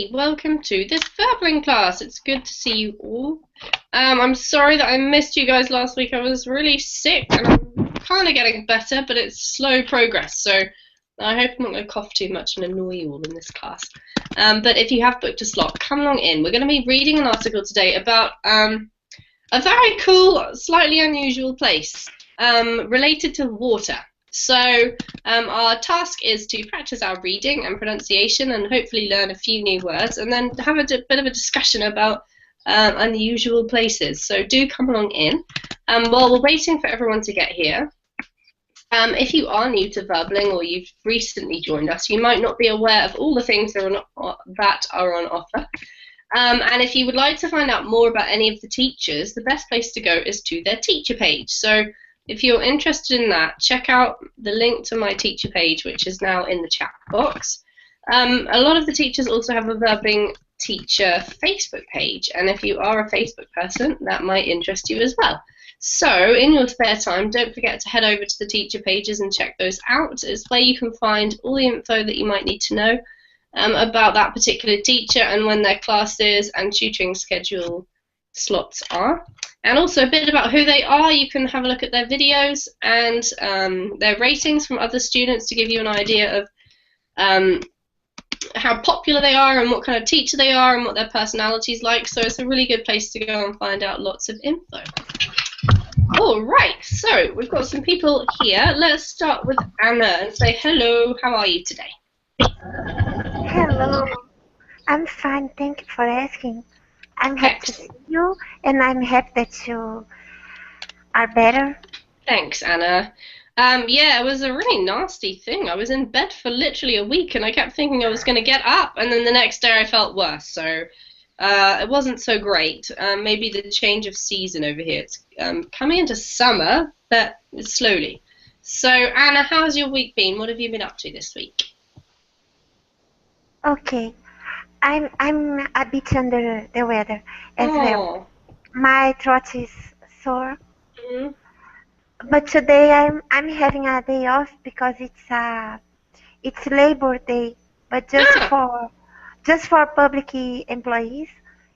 Welcome to this Verbling class. It's good to see you all. I'm sorry that I missed you guys last week. I was really sick and I'm kind of getting better, but it's slow progress. So I hope I'm not going to cough too much and annoy you all in this class. But if you have booked a slot, come along in. We're going to be reading an article today about a very cool, slightly unusual place related to water. So our task is to practice our reading and pronunciation and hopefully learn a few new words and then have a bit of a discussion about unusual places. So do come along in. While we're waiting for everyone to get here, if you are new to Verbling or you've recently joined us, you might not be aware of all the things that are on offer. And if you would like to find out more about any of the teachers, the best place to go is to their teacher page. So if you're interested in that, check out the link to my teacher page, which is now in the chat box. A lot of the teachers also have a Verbling teacher Facebook page, and if you are a Facebook person, that might interest you as well. So in your spare time, don't forget to head over to the teacher pages and check those out. It's where you can find all the info that you might need to know about that particular teacher and when their class is and tutoring schedule slots are. And also a bit about who they are. You can have a look at their videos and their ratings from other students to give you an idea of how popular they are and what kind of teacher they are and what their personality is like. So it's a really good place to go and find out lots of info. All right, so we've got some people here. Let's start with Anna and say hello. How are you today? Hello, I'm fine. Thank you for asking. I'm happy to see you, and I'm happy that you are better. Thanks, Anna. Yeah, it was a really nasty thing. I was in bed for literally a week, and I kept thinking I was going to get up, and then the next day I felt worse. So it wasn't so great. Maybe the change of season over here. It's coming into summer, but slowly. So, Anna, how's your week been? What have you been up to this week? Okay, I'm a bit under the weather as well. My throat is sore, but today I'm having a day off because it's Labor Day, but just for public employees.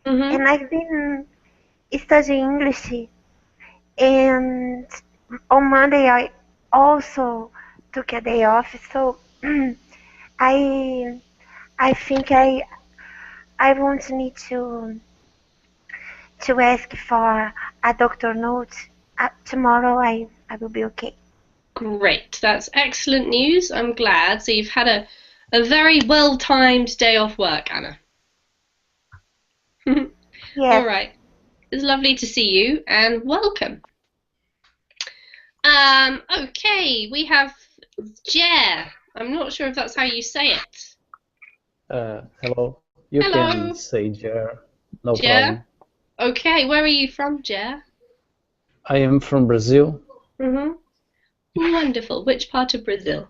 And I've been studying English, and on Monday I also took a day off, so I think I won't need to ask for a doctor note. Tomorrow I will be okay. Great, that's excellent news. I'm glad. So you've had a very well-timed day off work, Anna. Yes. All right. It's lovely to see you and welcome. Okay, we have Jer. I'm not sure if that's how you say it. Hello. You can say Jer. No problem. Okay, where are you from, Jer? I am from Brazil. Wonderful. Which part of Brazil?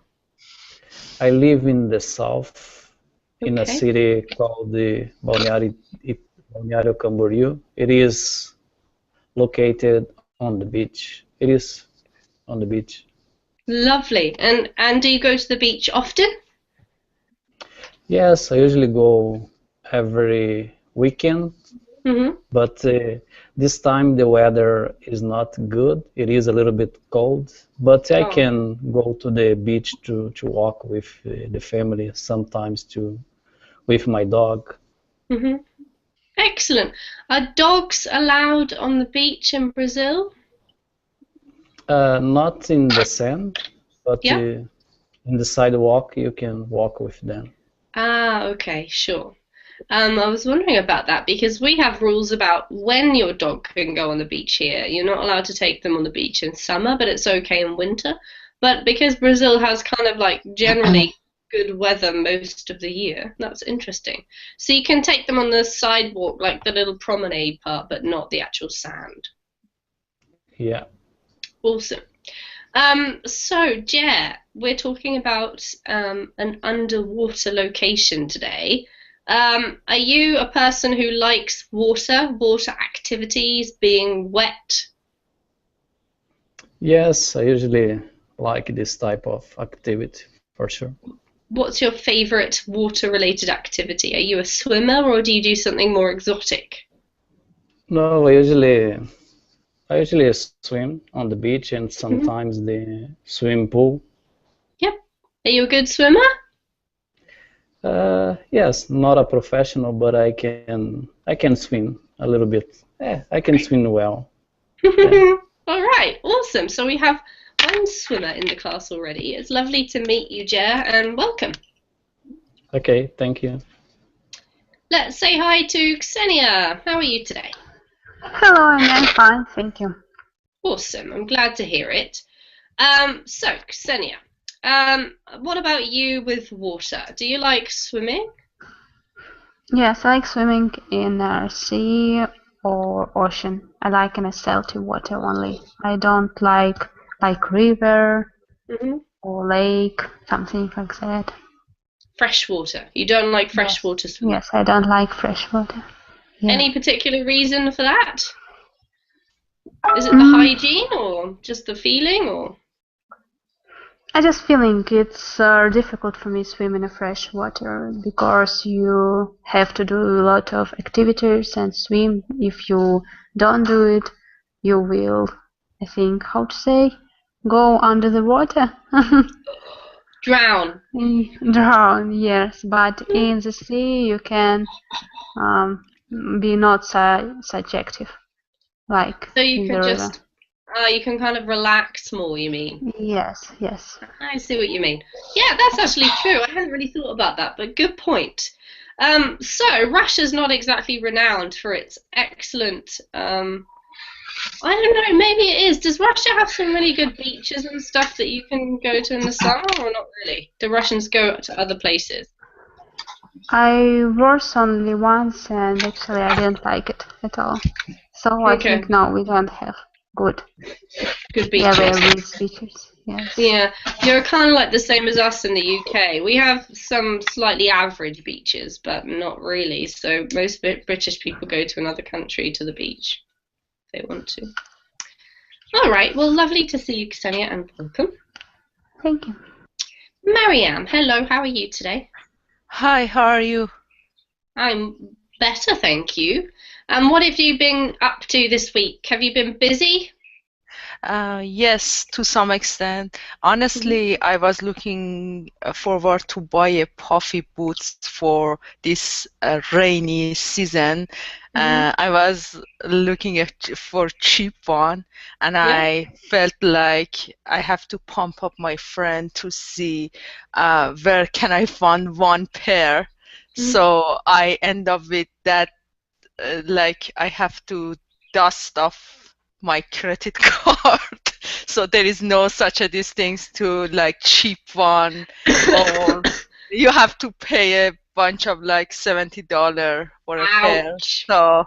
I live in the south, in a city called the Balneário Camboriú. It is located on the beach. It is on the beach. Lovely. And do you go to the beach often? Yes, I usually go every weekend. But this time the weather is not good. It is a little bit cold, but I can go to the beach to walk with the family, sometimes with my dog. Excellent. Are dogs allowed on the beach in Brazil? Not in the sand, but in the sidewalk you can walk with them. Ah, okay, sure. I was wondering about that because we have rules about when your dog can go on the beach here. You're not allowed to take them on the beach in summer, but it's okay in winter. But because Brazil has kind of like generally good weather most of the year, that's interesting. So you can take them on the sidewalk, like the little promenade part, but not the actual sand. Yeah. Awesome. So, Jer, we're talking about an underwater location today. Are you a person who likes water activities, being wet? Yes, I usually like this type of activity, for sure. what's your favorite water-related activity? Are you a swimmer or do you do something more exotic? No, I usually swim on the beach and sometimes the swimming pool. Yep. Are you a good swimmer? Yes, not a professional, but I can swim a little bit. I can swim well. Yeah. All right, awesome. So we have one swimmer in the class already. It's lovely to meet you, Jer, and welcome. Okay, thank you. Let's say hi to Ksenia. How are you today? Hello, I'm fine, thank you. Awesome, I'm glad to hear it. So, Ksenia, what about you with water? Do you like swimming? Yes, I like swimming in a sea or ocean. I like in a salty water only. I don't like river or lake, something like that. Fresh water. You don't like fresh water swimming? Yes, I don't like fresh water. Yeah. Any particular reason for that? Is it the hygiene or just the feeling or? I just feeling it's difficult for me swim in a fresh water because you have to do a lot of activities and swim. If you don't do it, you will, I think, how to say, go under the water. Drown. Drown, yes. But in the sea, you can be not such active, like so you in can the just river. You can kind of relax more, you mean? Yes, yes. I see what you mean. Yeah, that's actually true. I hadn't really thought about that, but good point. So Russia's not exactly renowned for its excellent. I don't know. Maybe it is. Does Russia have some really good beaches and stuff that you can go to in the summer, or not really? Do Russians go to other places? I was only once, and actually I didn't like it at all. So I think no, we don't have good beaches. Beaches. Yes. Yeah, you're kind of like the same as us in the UK. We have some slightly average beaches, but not really. So most British people go to another country to the beach if they want to. All right. Well, lovely to see you, Ksenia, and welcome. Thank you. Marianne, hello. How are you today? Hi, how are you? I'm better, thank you. What have you been up to this week? Have you been busy? Yes, to some extent. Honestly, I was looking forward to buy a puffy boots for this rainy season. I was looking for cheap one, and I felt like I have to pump up my friend to see where can I find one pair. So I end up with that, like I have to dust off my credit card. So there is no such a things to like cheap one, or you have to pay a bunch of like $70 for a pair. So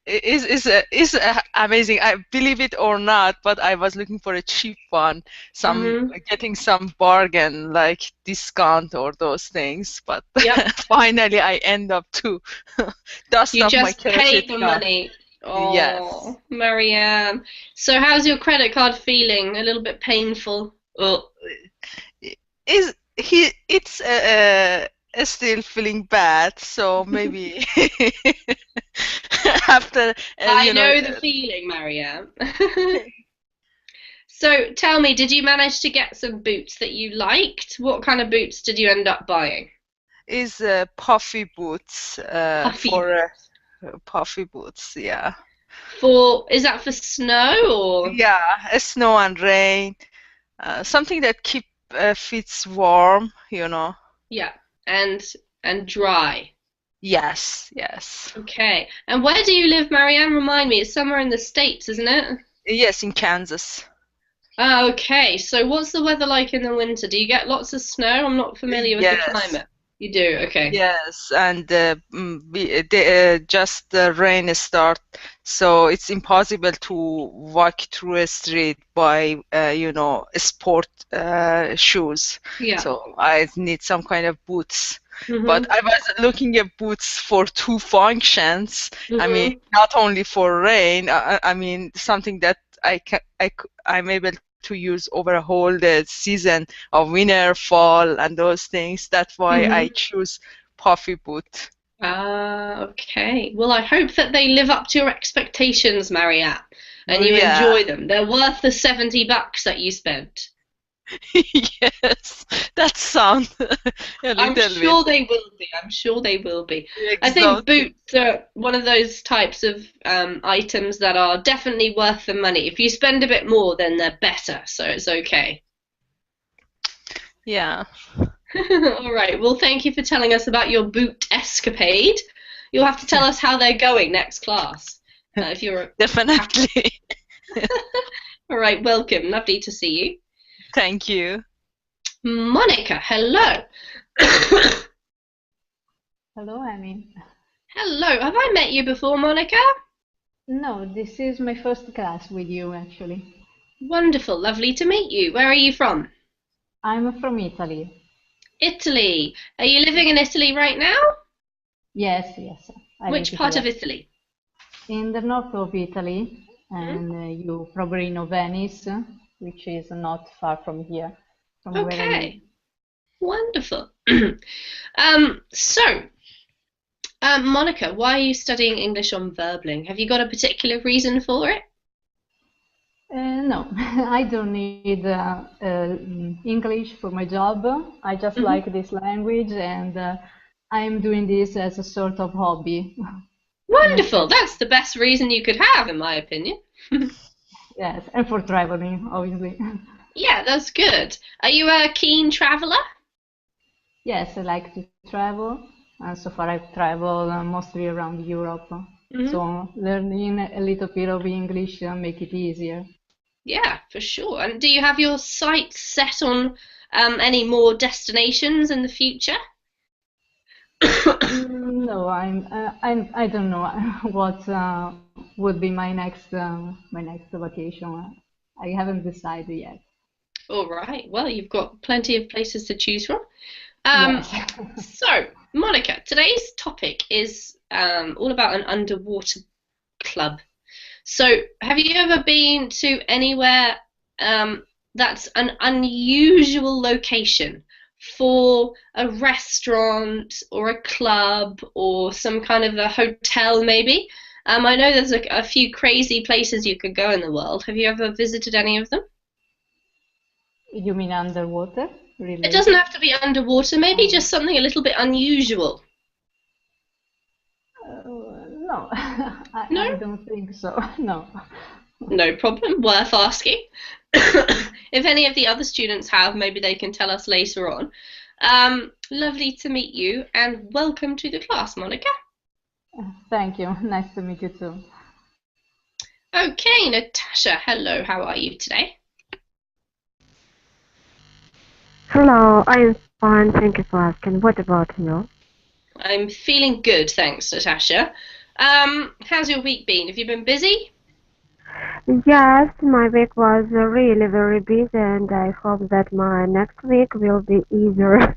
it's amazing. I believe it or not, but I was looking for a cheap one, getting some bargain like discount or those things, but finally I end up to dust off my credit card. You just paid the money. Oh, yes. Marianne. So how's your credit card feeling? A little bit painful? It's still feeling bad, so maybe after I know the feeling, Marianne. So tell me, did you manage to get some boots that you liked? What kind of boots did you end up buying? Is puffy boots puffy boots, yeah. Is that for snow or? Yeah, snow and rain. Something that keep feet warm, you know. Yeah, and dry. Yes, yes. Okay. And where do you live, Marianne? Remind me. It's somewhere in the States, isn't it? Yes, in Kansas. Okay. So what's the weather like in the winter? Do you get lots of snow? I'm not familiar with the climate. You do, okay. Yes, and just the rain start, so it's impossible to walk through a street by, sport shoes. Yeah. So I need some kind of boots. But I was looking at boots for two functions. I mean, not only for rain. I mean, something that I'm able to use overall the season of winter, fall, and those things. That's why I choose puffy boot. Okay. Well, I hope that they live up to your expectations, Mariette, and you enjoy them. They're worth the $70 that you spent. Yes, that sounds I'm sure they will be. I'm sure they will be. Exactly. I think boots are one of those types of items that are definitely worth the money. If you spend a bit more, then they're better, so it's okay. Yeah. All right. Well, thank you for telling us about your boot escapade. You'll have to tell us how they're going next class. If you're definitely. All right. Welcome. Lovely to see you. Thank you. Monica, hello. Hello, Amy. Hello. Have I met you before, Monica? No, this is my first class with you, actually. Wonderful. Lovely to meet you. Where are you from? I'm from Italy. Italy. Are you living in Italy right now? Yes. Which part of Italy? In the north of Italy, and you probably know Venice, which is not far from here, from where I live. Wonderful. Monica, why are you studying English on Verbling? Have you got a particular reason for it? No, I don't need English for my job. I just like this language, and I'm doing this as a sort of hobby. Wonderful. That's the best reason you could have, in my opinion. Yes, and for traveling, obviously. Yeah, that's good. Are you a keen traveler? Yes, I like to travel. So far, I've traveled mostly around Europe. So learning a little bit of English make it easier. Yeah, for sure. And do you have your sights set on any more destinations in the future? No, I don't know what would be my next vacation. I haven't decided yet. All right. Well, you've got plenty of places to choose from. Yes. So, Monica, today's topic is all about an underwater club. So, have you ever been to anywhere that's an unusual location for a restaurant or a club or some kind of a hotel, maybe? I know there's a few crazy places you could go in the world. Have you ever visited any of them? You mean underwater? Really? It doesn't have to be underwater, maybe just something a little bit unusual. No, I don't think so. No. No problem, worth asking. If any of the other students have, maybe they can tell us later on. Lovely to meet you, and welcome to the class, Monica. Thank you. Nice to meet you too. Okay, Natasha, hello, how are you today? Hello, I'm fine, thank you for asking. What about you? I'm feeling good, thanks, Natasha. How's your week been? Have you been busy? Yes, my week was really very busy, and I hope that my next week will be easier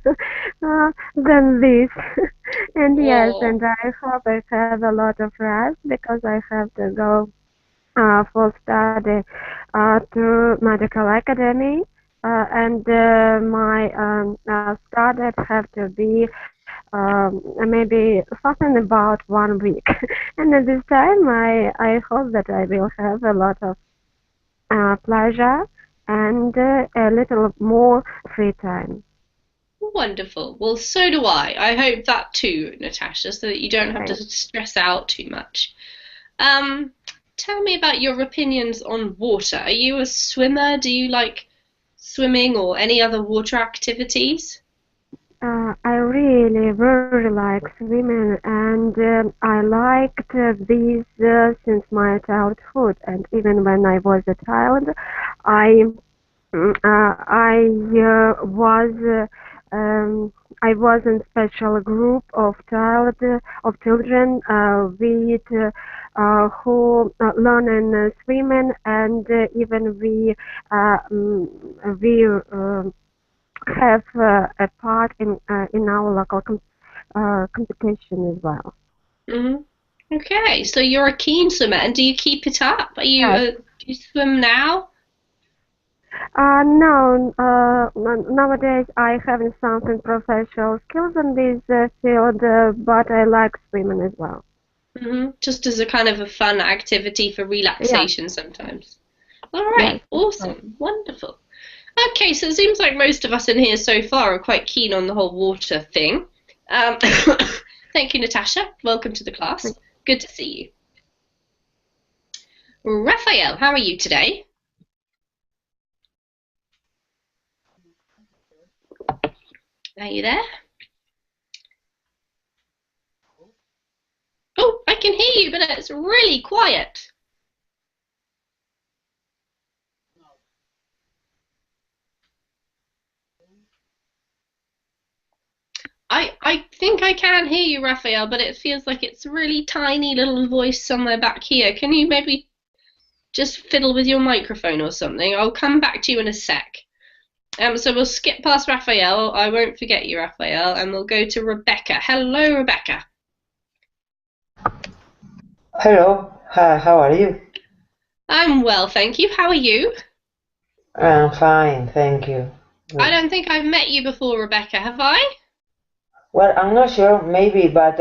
than this. And yes, and I hope I have a lot of rest because I have to go for study to medical academy, and my studies have to be maybe something about 1 week. And at this time, I hope that I will have a lot of pleasure and a little more free time. Wonderful. Well, so do I. I hope that too, Natasha, so that you don't have to stress out too much. Tell me about your opinions on water. Are you a swimmer? Do you like swimming or any other water activities? I really very like swimming, and I liked this since my childhood. And even when I was a child, I was in special group of children who learn swimming, and even we have a part in our local competition as well. Okay, so you're a keen swimmer, and do you keep it up? Do you swim now? No, nowadays I haven't something professional skills in this field, but I like swimming as well. Just as a kind of a fun activity for relaxation sometimes. All right, awesome, wonderful. Okay, so it seems like most of us in here so far are quite keen on the whole water thing. Thank you, Natasha. Welcome to the class. Good to see you. Raphael, how are you today? Are you there? Oh, I can hear you, but it's really quiet. I think I can hear you, Raphael, but it feels like it's a really tiny little voice somewhere back here. Can you maybe just fiddle with your microphone or something? I'll come back to you in a sec. So we'll skip past Raphael. I won't forget you, Raphael, and we'll go to Rebecca. Hello, Rebecca. Hello. Hi, how are you? I'm well, thank you. How are you? I'm fine, thank you. I don't think I've met you before, Rebecca, have I? Well, I'm not sure, maybe, but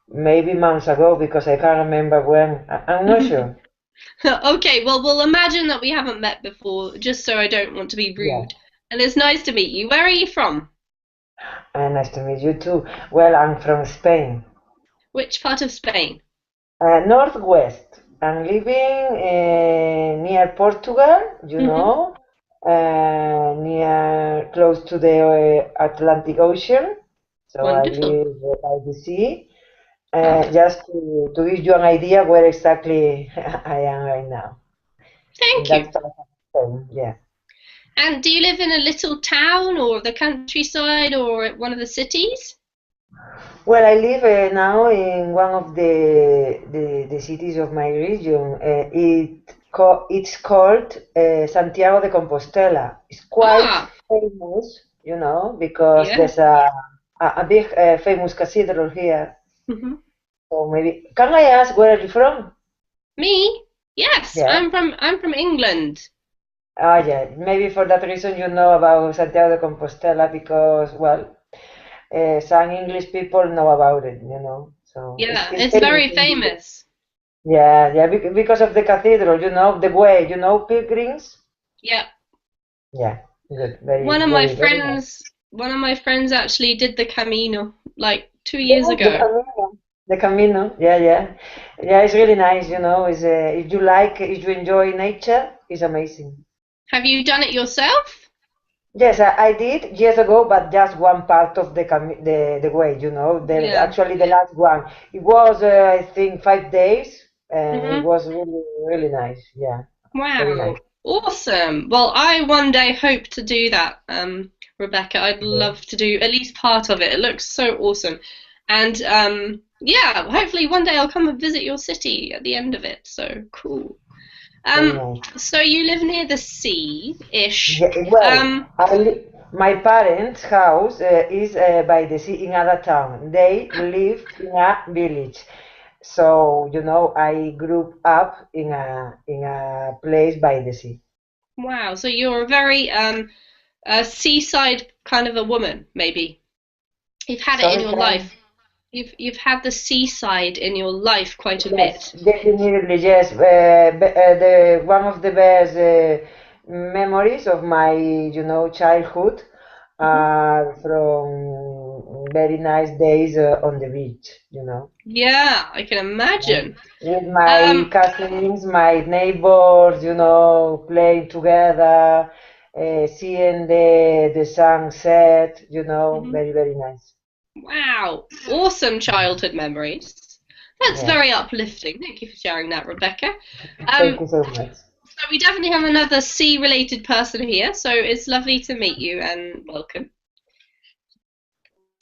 maybe months ago, because I can't remember when. I'm not sure. Okay, well, we'll imagine that we haven't met before, just so I don't want to be rude. Yeah. And it's nice to meet you. Where are you from? Nice to meet you too. Well, I'm from Spain. Which part of Spain? Northwest. I'm living near Portugal, you know, near close to the Atlantic Ocean. So Wonderful. I live by the sea. Just to give you an idea where exactly I am right now. Thank you. Spain, yeah. And do you live in a little town or the countryside or one of the cities? Well, I live now in one of the cities of my region. It's called Santiago de Compostela. It's quite famous, you know, because there's a big famous cathedral here. So maybe can I ask where are you from? Me? Yes, yeah. I'm from England. Ah, yeah. Maybe for that reason you know about Santiago de Compostela because well. Some English people know about it, you know. So yeah, it's very famous. Yeah, because of the cathedral, you know, the way, you know, pilgrims. Yeah. Yeah, good. Very. One of my friends actually did the Camino like 2 years ago. The Camino, yeah. It's really nice, you know. It's if you enjoy nature, it's amazing. Have you done it yourself? Yes, I did years ago, but just one part of the way, you know. Actually, the last one. It was, I think, 5 days, and it was really, really nice. Yeah. Wow. Nice. Awesome. Well, I one day hope to do that, Rebecca. I'd love to do at least part of it. It looks so awesome. And yeah, hopefully one day I'll come and visit your city at the end of it. So cool. So you live near the sea-ish. Yeah, well, my parents' house is by the sea in another town. They live in a village, so you know I grew up in a place by the sea. Wow, so you're a very seaside kind of a woman, maybe. You've had it in your life. You've had the seaside in your life quite a bit. Definitely, yes. One of the best memories of my, you know, childhood are from very nice days on the beach, you know. Yeah, I can imagine. With my cousins, my neighbors, you know, playing together, seeing the sunset, you know, very, very nice. Wow, awesome childhood memories. That's very uplifting. Thank you for sharing that, Rebecca. Thank you so much. So we definitely have another sea-related person here, so it's lovely to meet you and welcome.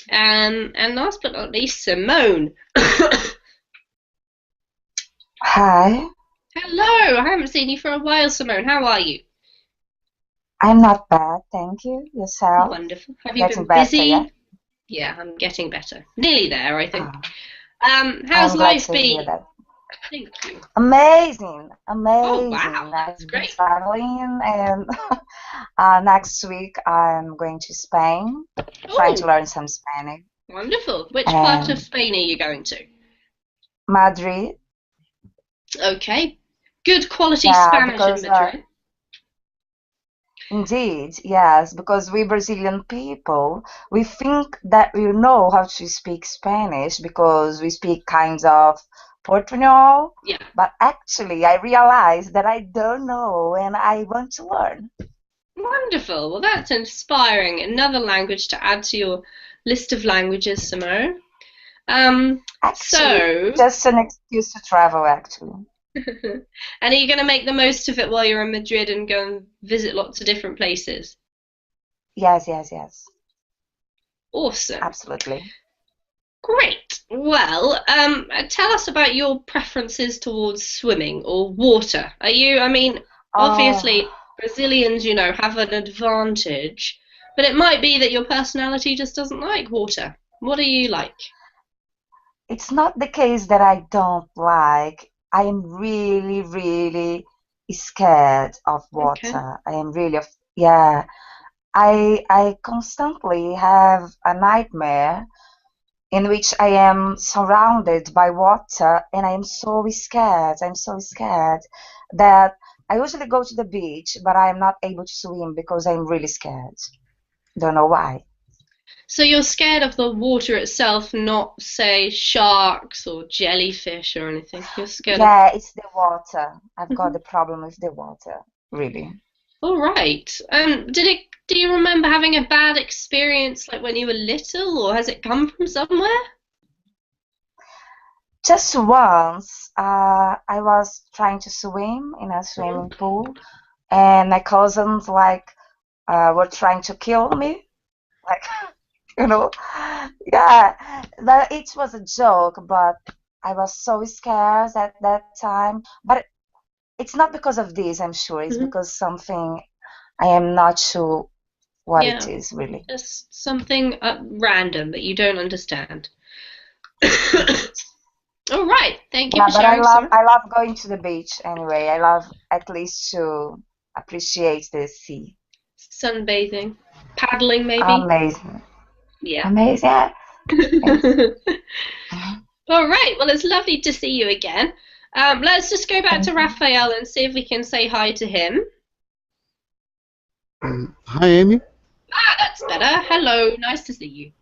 And last but not least, Simone. Hi. Hello, I haven't seen you for a while, Simone. How are you? I'm not bad, thank you. Yourself? Wonderful. Have you been busy? Better, yeah, I'm getting better. Nearly there, I think. How's life been? Thank you. Amazing. Oh, wow. That's I've been great. traveling, and next week I'm going to Spain, trying to Oh, learn some Spanish. wonderful. Which part of And Spain are you going to? Madrid. Okay. Good quality Yeah, Spanish in because Madrid. indeed, yes, because we Brazilian people, we think that we know how to speak Spanish because we speak kinds of Portuñol, Yeah. but actually I realized that I don't know and I want to learn. Wonderful. Well, that's inspiring. Another language to add to your list of languages, Simone. Actually, just an excuse to travel, actually. And are you going to make the most of it while you're in Madrid and go and visit lots of different places? Yes, yes, yes. Awesome. Absolutely. Great. Well, tell us about your preferences towards swimming or water. Obviously, Brazilians, have an advantage, but it might be that your personality just doesn't like water. What do you like? It's not the case that I don't like. I am really, really scared of water. Okay. I am really, yeah. I constantly have a nightmare in which I am surrounded by water and I am so scared. I'm so scared that I usually go to the beach, but I am not able to swim because I'm really scared. Don't know why. So you're scared of the water itself, not, say, sharks or jellyfish or anything? You're scared Yeah, it's the water. I've got the problem with the water, really. All right. Do you remember having a bad experience like when you were little, or has it come from somewhere? Just once, I was trying to swim in a swimming pool, and my cousins were trying to kill me, like yeah. But it was a joke, but I was so scared at that time. But it's not because of this, I'm sure. It's because something I am not sure what it is really. Just something random that you don't understand. All right, thank you for sharing. I love going to the beach anyway. I love at least to appreciate the sea. Sunbathing, paddling maybe. Amazing. Yeah. Amazing. All right, well, it's lovely to see you again. Let's just go back to Raphael and see if we can say hi to him. Hi, Amy. That's better. Hello, nice to see you.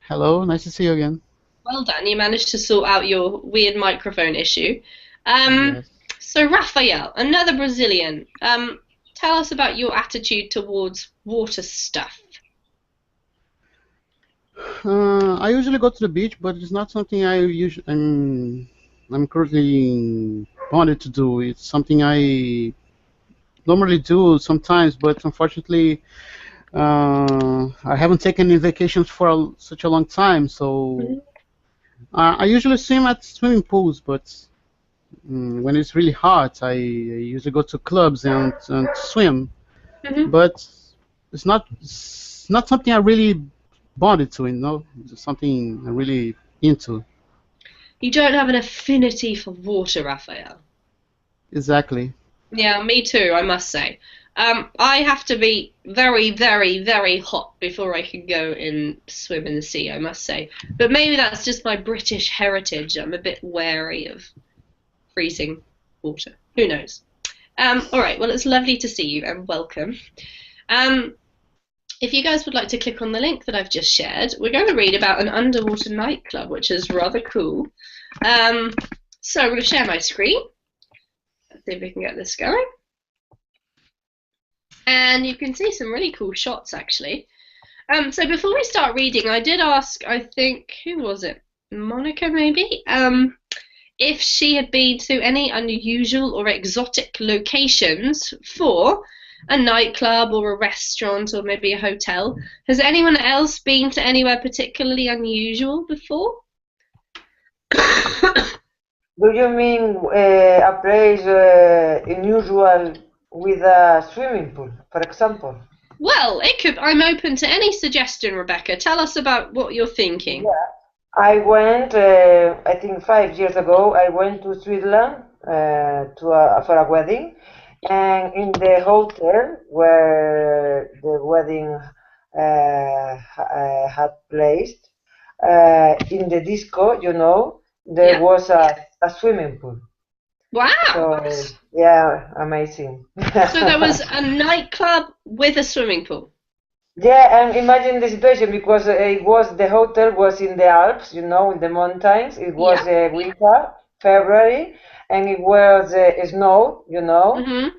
Hello, nice to see you again. Well done, you managed to sort out your weird microphone issue. Yes. So Raphael, another Brazilian, tell us about your attitude towards water stuff. I usually go to the beach, but it's not something I'm currently wanted to do. It's something I normally do sometimes, but unfortunately, I haven't taken any vacations for such a long time. So I usually swim at swimming pools, but when it's really hot, I usually go to clubs and swim. But it's not something I really bonded to, It's something I'm really into. You don't have an affinity for water, Raphael. Exactly. Yeah, me too, I must say. I have to be very, very, very hot before I can go and swim in the sea, I must say. But maybe that's just my British heritage. I'm a bit wary of freezing water. Who knows? All right, well, it's lovely to see you and welcome. If you guys would like to click on the link that I've just shared, we're going to read about an underwater nightclub, which is rather cool. So I'm going to share my screen. Let's see if we can get this going. And you can see some really cool shots, actually. So before we start reading, I did ask, I think, who was it? Monica, maybe? If she had been to any unusual or exotic locations for a nightclub or a restaurant or maybe a hotel. Has anyone else been to anywhere particularly unusual before? Do you mean a place unusual with a swimming pool, for example? Well, it could. I'm open to any suggestion, Rebecca. Tell us about what you're thinking. Yeah. I went, I think 5 years ago, I went to Switzerland for a wedding, and in the hotel where the wedding had placed, in the disco, there was a swimming pool. Wow! So, yeah, amazing. So there was a nightclub with a swimming pool. Yeah, and imagine the situation because the hotel was in the Alps, in the mountains. It was winter, February, and it was snow,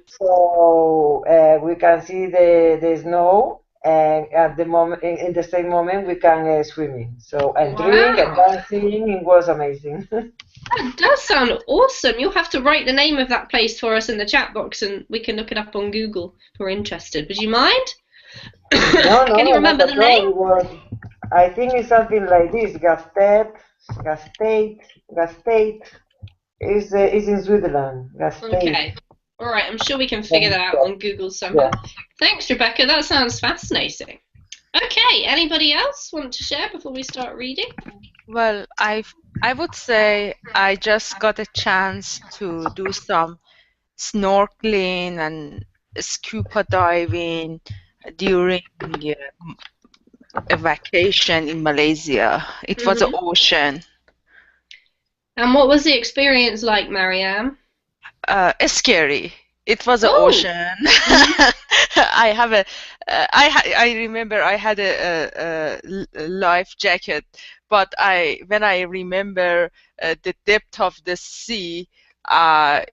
So we can see the snow, and at the moment, in the same moment, we can swimming. So and drink and dancing. It was amazing. That does sound awesome. You'll have to write the name of that place for us in the chat box, and we can look it up on Google if we're interested. Would you mind? No, Can you remember the name? I think it's something like this. Gasteiz is in Switzerland. Gasteiz. Okay. All right. I'm sure we can figure that out on Google somehow. Yeah. Thanks, Rebecca. That sounds fascinating. Okay. Anybody else want to share before we start reading? Well, I would say I just got a chance to do some snorkeling and scuba diving during a vacation in Malaysia. It was an ocean. And what was the experience like, Mariam? Scary. It was an ocean. I remember I had a life jacket, but when I remember the depth of the sea, I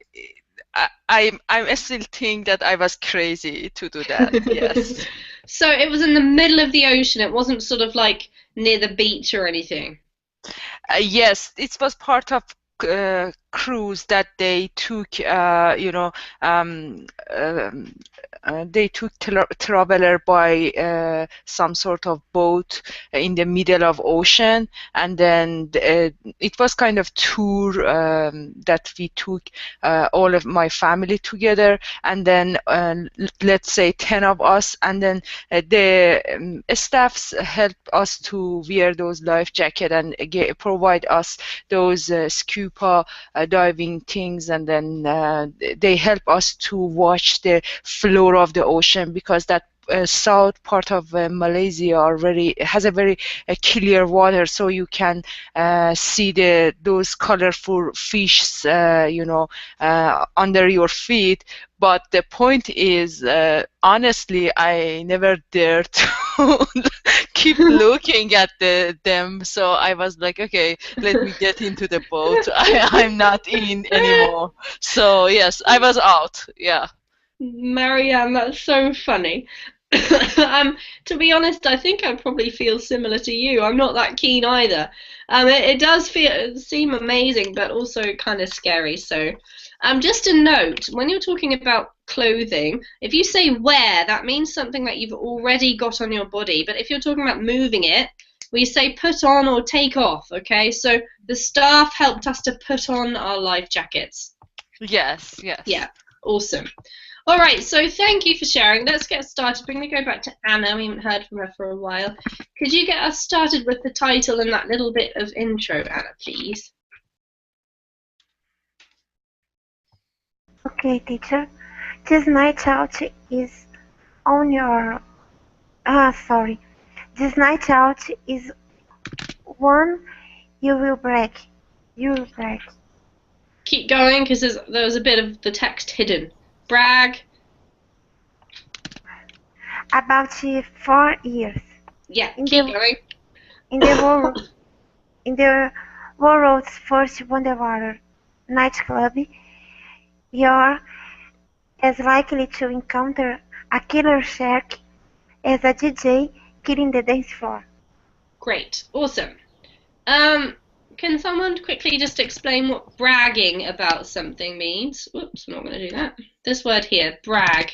still think that I was crazy to do that. Yes. So it was in the middle of the ocean. It wasn't sort of like near the beach or anything. Yes, it was part of cruise that they took. They took traveler by some sort of boat in the middle of ocean, and then it was kind of tour that we took all of my family together, and then let's say 10 of us, and then the staffs helped us to wear those life jacket and provide us those scuba diving things, and then they help us to watch the floor of the ocean, because that south part of Malaysia has a very clear water, so you can see those colorful fish under your feet. But the point is, honestly, I never dared to keep looking at them, so I was like, okay, let me get into the boat. I'm not in anymore. So yes, I was out. Yeah. Marianne, that's so funny. To be honest, I think I probably feel similar to you. I'm not that keen either. It does seem amazing, but also kind of scary. So, just a note: when you're talking about clothing, if you say wear, that means something that you've already got on your body. But if you're talking about moving it, we say put on or take off. Okay, so the staff helped us to put on our life jackets. Yes. Yeah, awesome. All right, so thank you for sharing. Let's get started. We're going to go back to Anna. We haven't heard from her for a while. Could you get us started with the title and that little bit of intro, Anna, please? Okay, teacher. This night out is on your... This night out is one you will break. You will break. Keep going, because there was a bit of the text hidden. Brag. About 4 years. Yeah, keep going. In the world's first underwater nightclub, you're as likely to encounter a killer shark as a DJ killing the dance floor. Great, awesome. Can someone quickly just explain what bragging about something means? Whoops, I'm not going to do that. This word here, brag.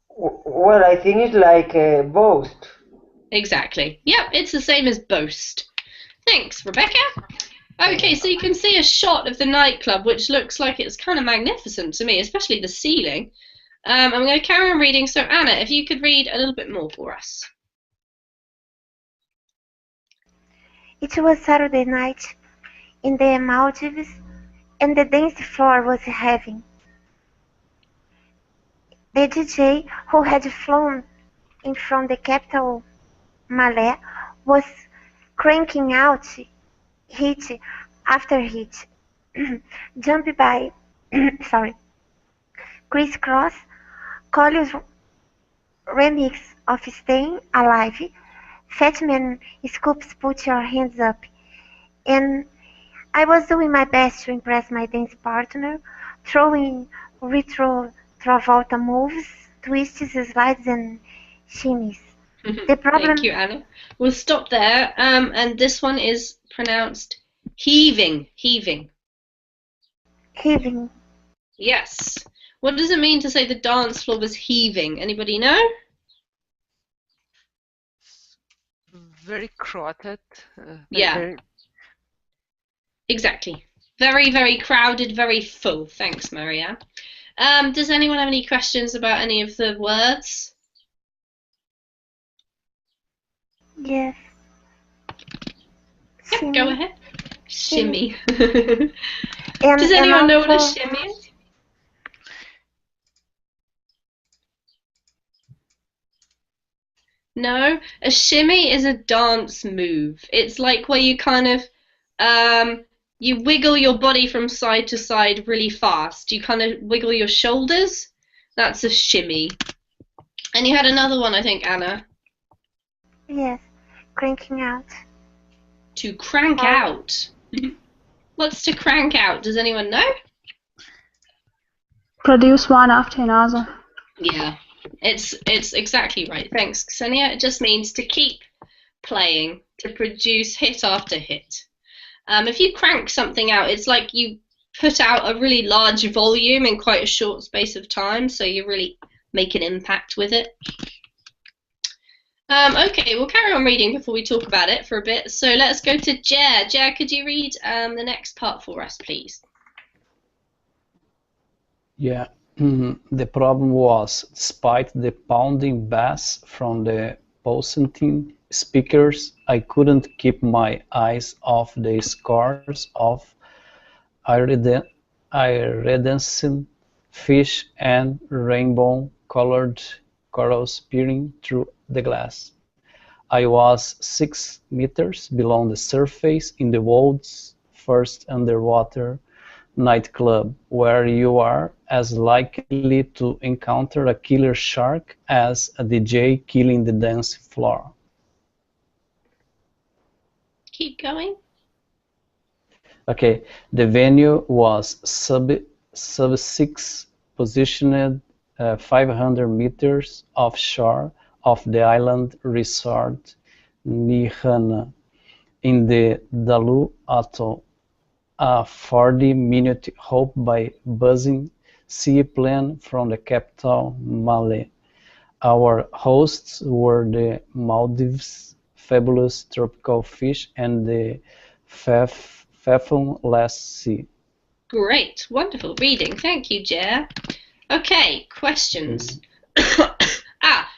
Well, I think it's like boast. Exactly. Yep, it's the same as boast. Thanks, Rebecca. Okay, so you can see a shot of the nightclub, which looks like it's kind of magnificent to me, especially the ceiling. I'm going to carry on reading. So, Anna, if you could read a little bit more for us. It was Saturday night in the Maldives, and the dance floor was heavy. The DJ, who had flown in from the capital Malé, was cranking out hit after hit, jumped by Chris Cross, Collins' remix of Staying Alive, Fat Man Scoops Put Your Hands Up, and I was doing my best to impress my dance partner, throwing retro Travolta moves, twists, slides, and shimmies. The problem. Thank you, Anna. We'll stop there. And this one is pronounced heaving. Heaving. Heaving. Yes. What does it mean to say the dance floor was heaving? Anybody know? Very crowded. Yeah. Very... Exactly. Very, very crowded, very full. Thanks, Marianne. Does anyone have any questions about any of the words? Yes. Yep, go ahead. Shimmy. And, Does anyone know what a also, shimmy is? No? A shimmy is a dance move. It's like where you kind of you wiggle your body from side to side really fast. You kind of wiggle your shoulders. That's a shimmy. And you had another one, I think, Anna. Yes, cranking out. To crank out. What's to crank out? Does anyone know? Produce one after another. Yeah, it's exactly right. Thanks, Ksenia. It just means to keep playing, to produce hit after hit. If you crank something out, it's like you put out a really large volume in quite a short space of time, so you really make an impact with it. Okay, we'll carry on reading before we talk about it for a bit. So let's go to Jer. Jer, could you read the next part for us, please? Yeah. The problem was, despite the pounding bass from the pulsating speakers, I couldn't keep my eyes off the scores of iridescent fish and rainbow-colored corals peering through the glass. I was 6 meters below the surface in the world's first underwater nightclub, where you are as likely to encounter a killer shark as a DJ killing the dance floor. Keep going. Okay, the venue was sub-6 positioned 500 meters offshore of the island resort Nihana in the Dalu Atoll. A 40-minute hop by buzzing seaplane from the capital, Malé. Our hosts were the Maldives' fabulous tropical fish and the fathomless sea. Great, wonderful reading. Thank you, Jer. Okay, questions.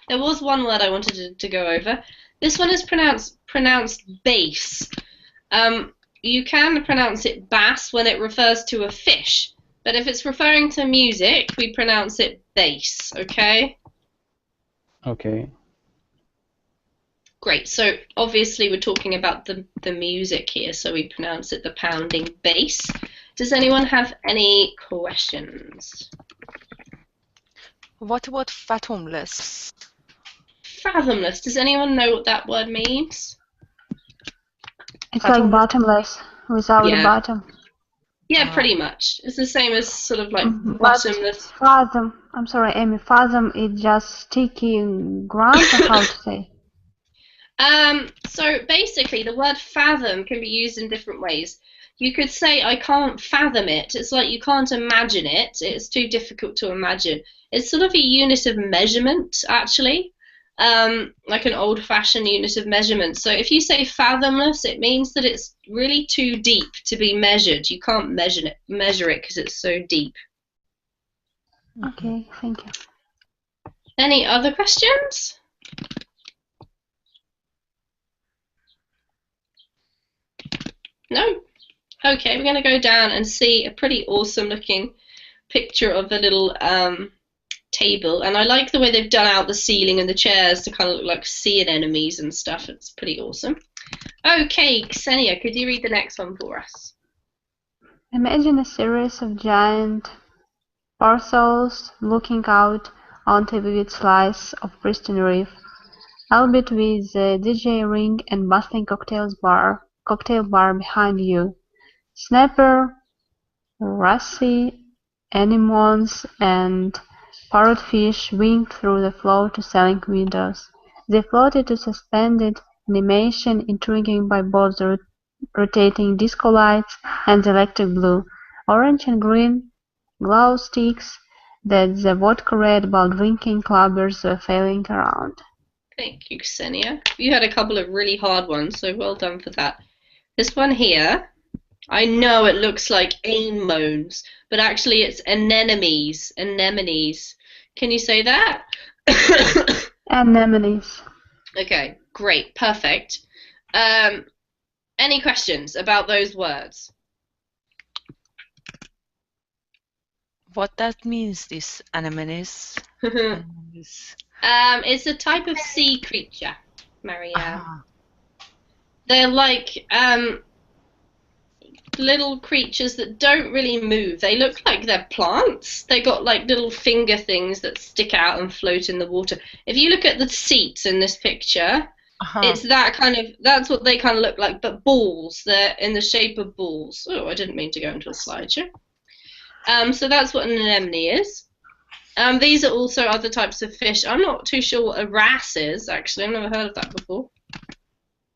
There was one word I wanted to go over. This one is pronounced bass. You can pronounce it bass when it refers to a fish, but if it's referring to music, we pronounce it bass, okay? Okay. Great, so obviously we're talking about the music here, so we pronounce it the pounding bass. Does anyone have any questions? What about fathomless? Fathomless, does anyone know what that word means? It's like bottomless, without the bottom. Yeah, pretty much. It's the same as sort of like But bottomless. fathom, I'm sorry, Amy, fathom is just sticky ground, or how to say? So basically the word fathom can be used in different ways. You could say, I can't fathom it. It's like you can't imagine it. It's too difficult to imagine. It's sort of a unit of measurement, actually. Like an old-fashioned unit of measurement. So if you say fathomless, it means that it's really too deep to be measured. You can't measure it because it's so deep. Okay, thank you. Any other questions? No? Okay, we're going to go down and see a pretty awesome looking picture of a little table, and I like the way they've done out the ceiling and the chairs to kind of look like sea anemones and stuff. It's pretty awesome. Okay, Ksenia, could you read the next one for us? Imagine a series of giant parcels looking out onto a vivid slice of pristine reef, albeit with a DJ ring and bustling cocktail bar behind you. Snapper, wrasse, anemones, and parrotfish winged through the floor to sailing windows. They floated to suspended animation, intriguing by both the rotating disco lights and the electric blue, orange and green glow sticks that the vodka red while drinking clubbers were flailing around. Thank you, Ksenia. You had a couple of really hard ones, so well done for that. This one here, I know it looks like anemones, but actually it's anemones. Anemones. Can you say that? Anemones. Okay, great, perfect. Any questions about those words? What that means, this anemones? It's a type of sea creature, Marianne. They're like little creatures that don't really move. They look like they're plants. They got like little finger things that stick out and float in the water. If you look at the seats in this picture, it's that kind of, that's what they kind of look like, but balls. They're in the shape of balls. Oh, I didn't mean to go into a slideshow. So that's what an anemone is. These are also other types of fish. I'm not too sure what a wrasse is, actually. I've never heard of that before.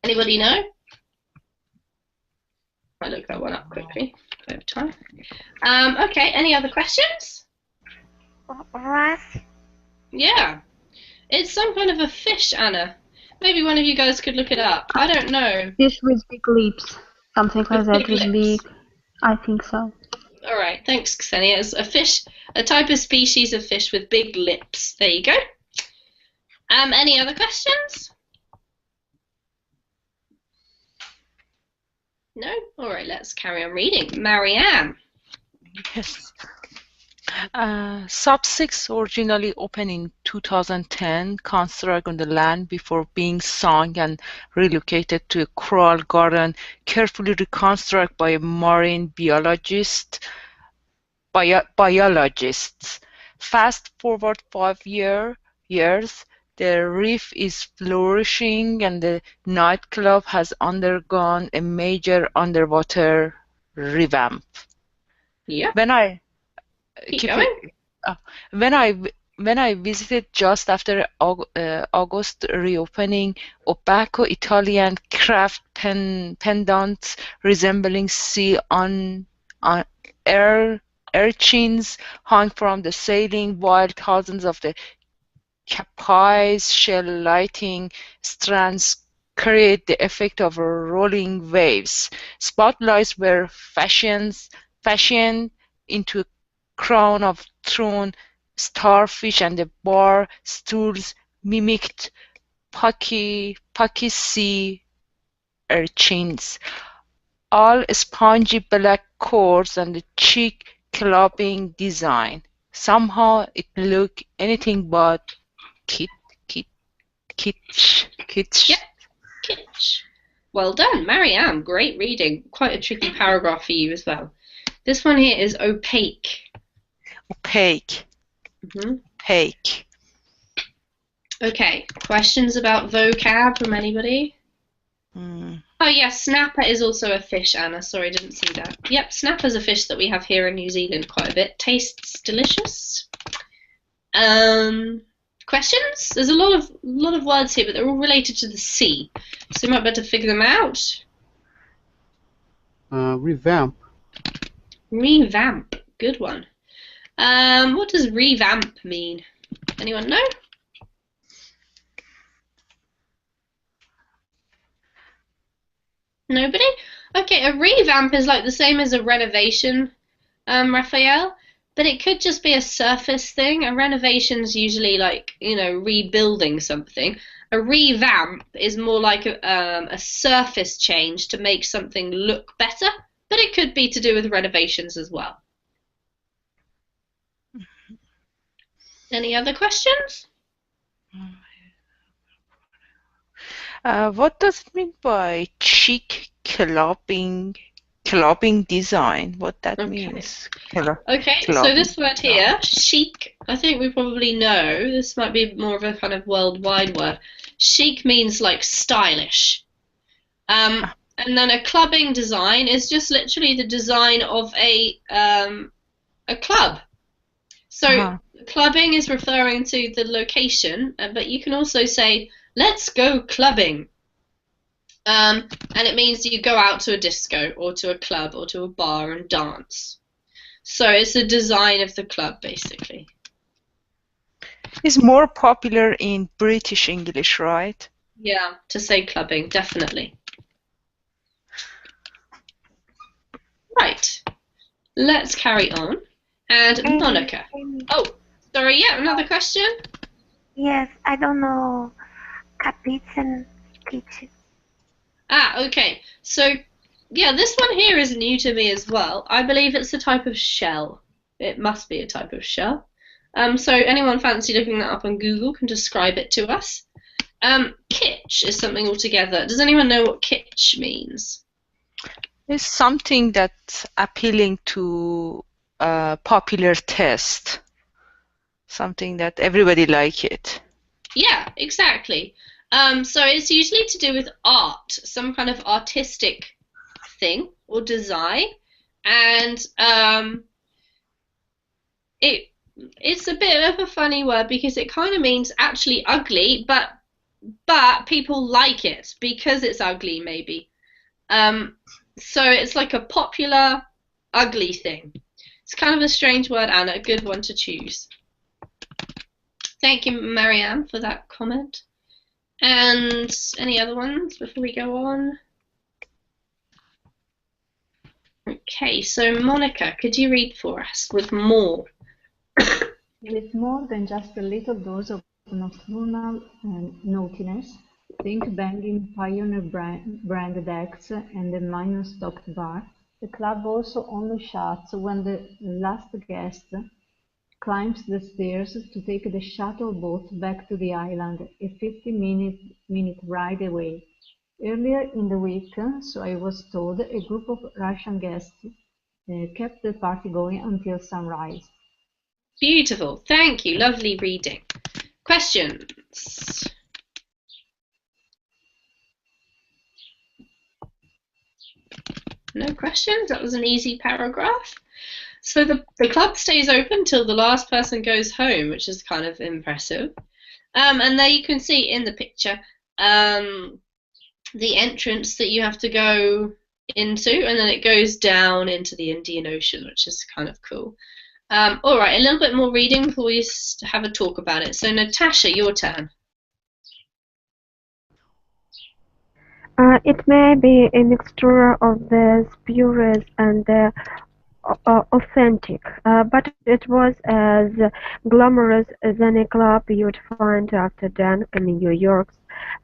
Anybody know? I'll look that one up quickly if I have time. Okay, any other questions? Wrasse? Yeah. It's some kind of a fish, Anna. Maybe one of you guys could look it up. I don't know. Fish with big lips. Something like that with big. I think so. All right, thanks, Ksenia. It's a fish, a type of species of fish with big lips. There you go. Any other questions? No? All right, let's carry on reading. Marianne. Yes. Sub 6 originally opened in 2010, constructed on the land before being sunk and relocated to a coral garden, carefully reconstructed by marine biologists. Fast forward 5 years, the reef is flourishing and the nightclub has undergone a major underwater revamp. Yeah. When I visited just after August reopening, opaque Italian craft pendants resembling sea urchins hung from the ceiling, while thousands of the capai's shell lighting strands create the effect of rolling waves. Spotlights were fashioned into a crown of thrown starfish, and the bar stools mimicked pucky sea urchins. All spongy black cords and the cheek clubbing design. Somehow it looked anything but kitsch. Yep, kitsch. Well done, Marianne. Great reading. Quite a tricky paragraph for you as well. This one here is opaque. Opaque. Opaque. Okay, questions about vocab from anybody? Oh yes, snapper is also a fish, Anna. Sorry, didn't see that. Yep, snapper's a fish that we have here in New Zealand quite a bit. Tastes delicious. Questions? There's a lot of words here, but they're all related to the sea, so you might better figure them out. Revamp. Revamp. Good one. What does revamp mean? Anyone know? Nobody? Okay, a revamp is like the same as a renovation, Raphael, but it could just be a surface thing. A renovation's usually like, you know, rebuilding something. A revamp is more like a surface change to make something look better, but it could be to do with renovations as well. Any other questions? What does it mean by chic clubbing design? What that means? Okay, so this word here, chic, I think we probably know. This might be more of a kind of worldwide word. Chic means like stylish. And then a clubbing design is just literally the design of a club. So clubbing is referring to the location, but you can also say, let's go clubbing. And it means you go out to a disco or to a club or to a bar and dance. So it's the design of the club, basically. It's more popular in British English, right? Yeah, to say clubbing, definitely. Right. Let's carry on. And Monica. Oh, sorry, yeah, another question? Yes, I don't know. Kapizen kitchen. Okay. So, yeah, this one here is new to me as well. I believe it's a type of shell. It must be a type of shell. So anyone fancy looking that up on Google can describe it to us. Kitsch is something altogether. Does anyone know what kitsch means? It's something that's appealing to popular taste. Something that everybody like it. Yeah, exactly. So it's usually to do with art, some kind of artistic thing or design, and it's a bit of a funny word because it kind of means actually ugly, but people like it because it's ugly, maybe. So it's like a popular ugly thing. It's kind of a strange word, Anna, a good one to choose. Thank you, Marianne, for that comment. And any other ones before we go on? Okay, so Monica, could you read for us with more? With more than just a little dose of nocturnal naughtiness, think banging Pioneer branded acts and a minor stocked bar, the club also only shuts when the last guest climbs the stairs to take the shuttle boat back to the island, a 50-minute ride away. Earlier in the week, so I was told, a group of Russian guests kept the party going until sunrise. Beautiful. Thank you. Lovely reading. Questions? No questions? That was an easy paragraph. So the club stays open till the last person goes home, which is kind of impressive. And there you can see in the picture the entrance that you have to go into, and then it goes down into the Indian Ocean, which is kind of cool. All right, a little bit more reading before we have a talk about it. So Natasha, your turn. It may be a mixture of the spurious and the authentic, but it was as glamorous as any club you'd find after dark in New York's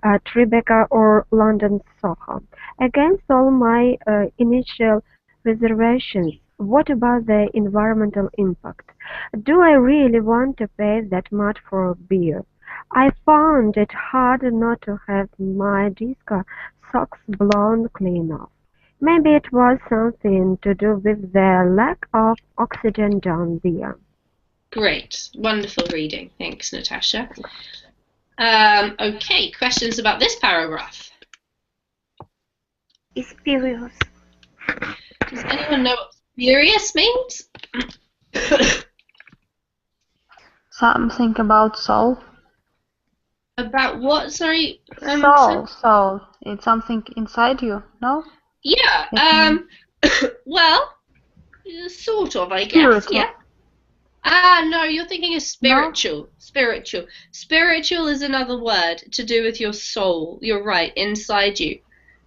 Tribeca or London's Soho. Against all my initial reservations, what about the environmental impact? Do I really want to pay that much for a beer? I found it hard not to have my disco socks blown clean off. Maybe it was something to do with the lack of oxygen down there. Great. Wonderful reading. Thanks, Natasha. Okay, questions about this paragraph? Spurious. Does anyone know what spurious means? Something about soul. About what? Sorry? Soul. It's something inside you, no? Yeah, well, sort of, I guess, Spiritual. yeah. No, you're thinking of spiritual. No? Spiritual. Spiritual is another word to do with your soul. You're right, inside you.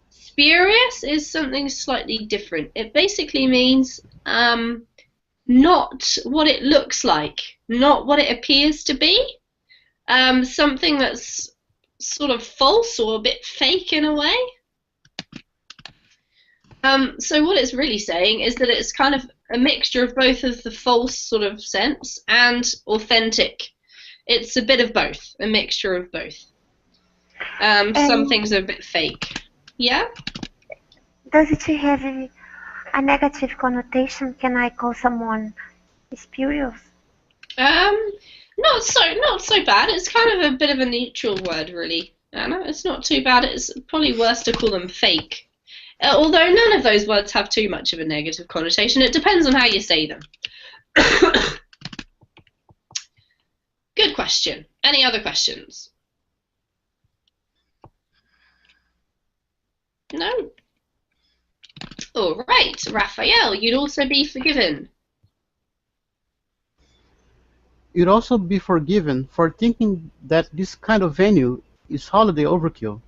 Spurious is something slightly different. It basically means not what it looks like, not what it appears to be. Something that's sort of false or a bit fake in a way. So what it's really saying is that it's kind of a mixture of both of the false sort of sense and authentic. It's a bit of both, a mixture of both. Some things are a bit fake. Yeah? Does it have a negative connotation? Can I call someone spurious? Not so bad. It's kind of a bit of a neutral word, really, Anna. It's not too bad. It's probably worse to call them fake. Although none of those words have too much of a negative connotation. It depends on how you say them. Good question. Any other questions? No? All right, Raphael, you'd also be forgiven. You'd also be forgiven for thinking that this kind of venue is holiday overkill.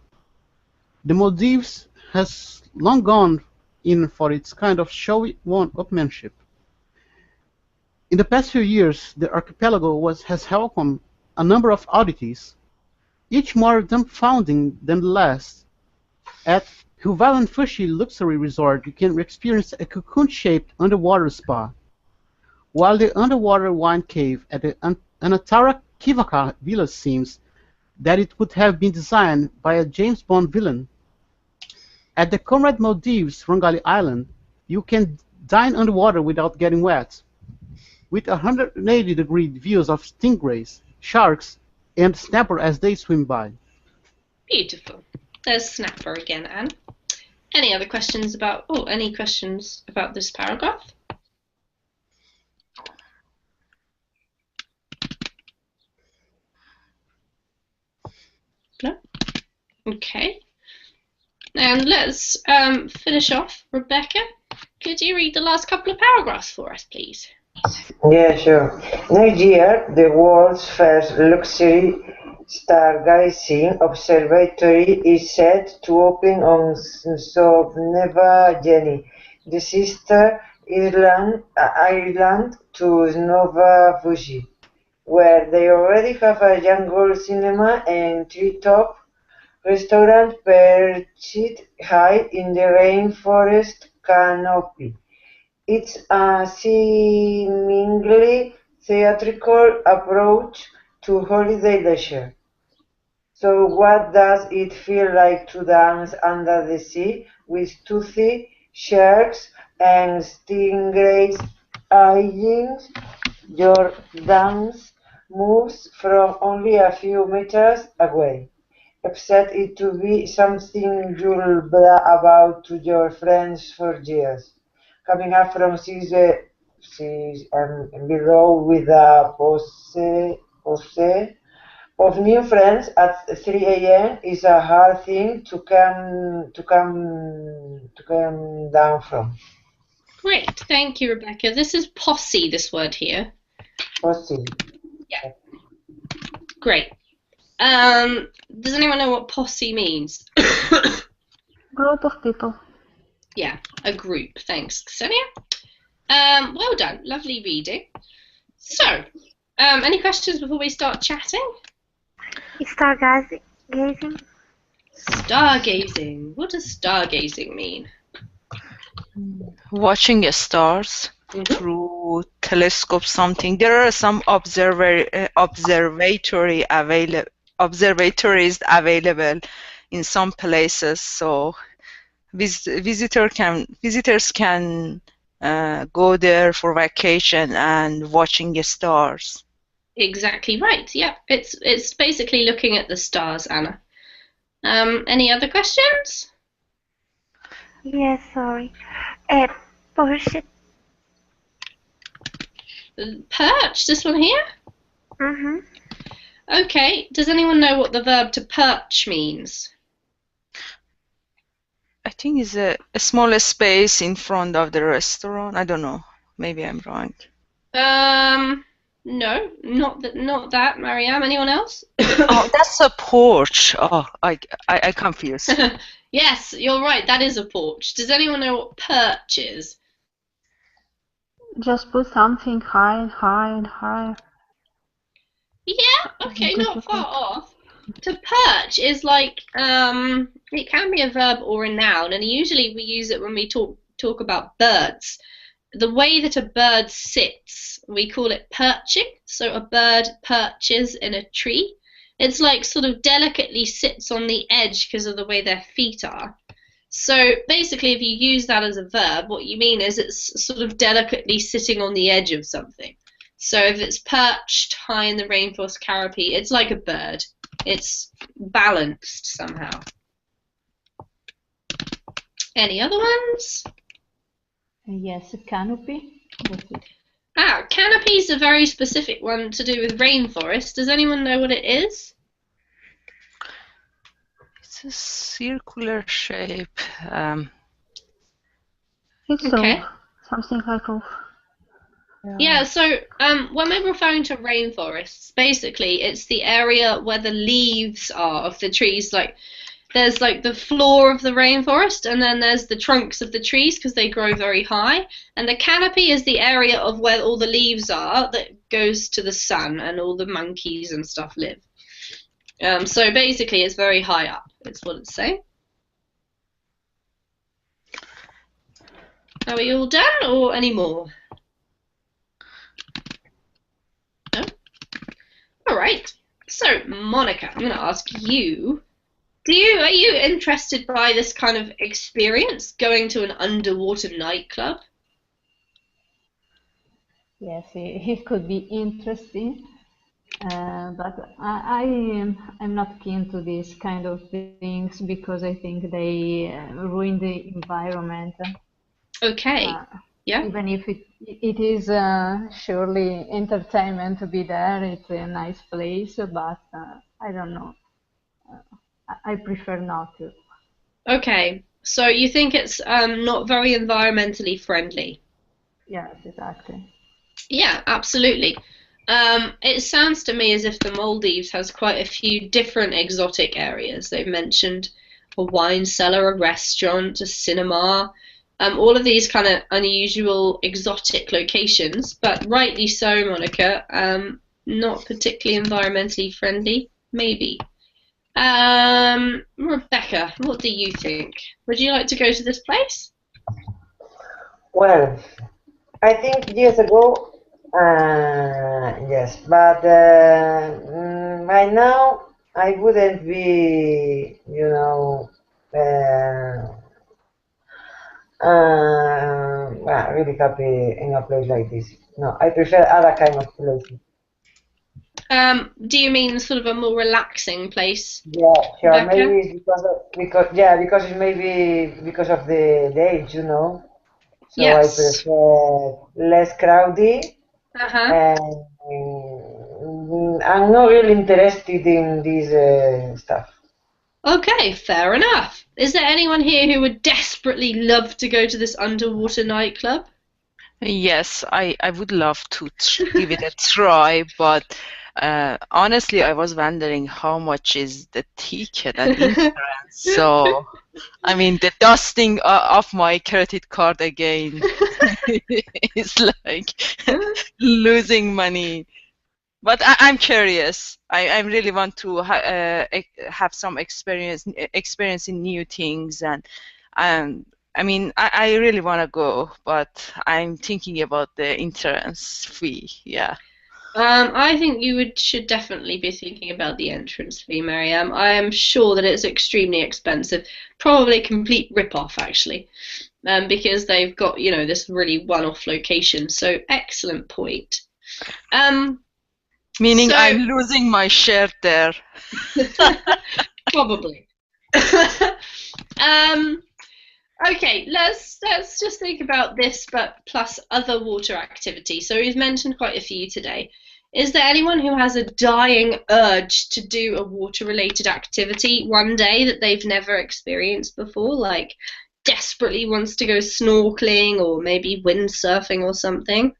The Maldives has long gone in for its kind of showy one-upmanship. In the past few years, the archipelago has welcomed a number of oddities, each more dumbfounding than the last. At Huvalan Fushi Luxury Resort, you can experience a cocoon-shaped underwater spa, while the underwater wine cave at the Anatara Kivaka Villa seems that it would have been designed by a James Bond villain. At the Conrad Maldives Rongali Island, you can dine underwater without getting wet, with 180-degree views of stingrays, sharks, and snapper as they swim by. Beautiful. There's snapper again, Anne. Any other questions about? Oh, any questions about this paragraph? No. Okay. And let's finish off. Rebecca, could you read the last couple of paragraphs for us, please? Yeah, sure. Next year, the world's first luxury stargazing observatory is set to open on Sovneva Geni, the sister island to Nova Fuji, where they already have a jungle cinema and treetop restaurant perched high in the rainforest canopy. It's a seemingly theatrical approach to holiday leisure. So what does it feel like to dance under the sea with toothy sharks and stingrays eyeing your dance moves from only a few meters away? Expect it to be something you'll blah about to your friends for years. Coming up from seas and below with a pose of new friends at 3 a.m. is a hard thing to come down from. Great, thank you, Rebecca. This is posse, this word here. Posse. Yeah. Great. Does anyone know what posse means? Group of people. Yeah, a group. Thanks, Ksenia. Well done. Lovely reading. So, any questions before we start chatting? Stargazing. Stargazing. What does stargazing mean? Watching stars through telescope. Something. There are some observatories available in some places, so visitors can go there for vacation and watching stars. Exactly right. Yeah, it's basically looking at the stars, Anna. Any other questions? Yes, sorry. Perch. Perch. This one here. Mhm. Okay. Does anyone know what the verb to perch means? I think it's a smaller space in front of the restaurant. I don't know. Maybe I'm wrong. No, not that, Mariam. Anyone else? Oh, that's a porch. Oh, I confused. Yes, you're right. That is a porch. Does anyone know what perch is? Just put something high and high and higher. Yeah, okay, not far off. To perch is like it can be a verb or a noun, and usually we use it when we talk about birds. The way that a bird sits, we call it perching. So a bird perches in a tree. It's like sort of delicately sits on the edge because of the way their feet are. So basically, if you use that as a verb, what you mean is it's sort of delicately sitting on the edge of something. So if it's perched high in the rainforest canopy, it's like a bird. It's balanced somehow. Any other ones? Yes, canopy. Canopy is a very specific one to do with rainforest. Does anyone know what it is? It's a circular shape. Okay. Something like of. Yeah, so when we're referring to rainforests, basically it's the area where the leaves are of the trees. Like there's like the floor of the rainforest, and then there's the trunks of the trees because they grow very high. And the canopy is the area of where all the leaves are that goes to the sun and all the monkeys and stuff live. So basically it's very high up, it's what it's saying. Are we all done or any more? No? Alright, so Monica, I'm going to ask you, are you interested by this kind of experience, going to an underwater nightclub? Yes, it could be interesting, but I'm not keen to these kind of things because I think they ruin the environment. Okay. Yeah. Even if it is surely entertainment to be there, it's a nice place, but I don't know. I prefer not to. Okay, so you think it's not very environmentally friendly? Yes, exactly. Yeah, absolutely. It sounds to me as if the Maldives has quite a few different exotic areas. They've mentioned a wine cellar, a restaurant, a cinema, all of these kind of unusual exotic locations, but rightly so, Monica, not particularly environmentally friendly, maybe. Rebecca, what do you think? Would you like to go to this place? Well, I think years ago, yes, but right now I wouldn't be, really happy in a place like this. No, I prefer other kind of places. Do you mean sort of a more relaxing place? Yeah, sure. Rebecca? Maybe it's because it may be because of the age, So yes. I prefer less crowded. Uh-huh. And I'm not really interested in this stuff. Okay, fair enough. Is there anyone here who would desperately love to go to this underwater nightclub? Yes, I would love to give it a try, but honestly, I was wondering how much is the ticket and insurance. So, I mean, the dusting of my credit card again is like losing money. But I'm curious. I really want to have some experience in new things, and I mean, I really want to go, but I'm thinking about the entrance fee. Yeah. I think you should definitely be thinking about the entrance fee, Mariam. I am sure that it's extremely expensive, probably a complete rip-off, actually, because they've got, this really one-off location. So, excellent point. Meaning I'm losing my share there. Probably. Okay, let's just think about this, but plus other water activity. So we've mentioned quite a few today. Is there anyone who has a dying urge to do a water-related activity one day that they've never experienced before, like desperately wants to go snorkeling or maybe windsurfing or something?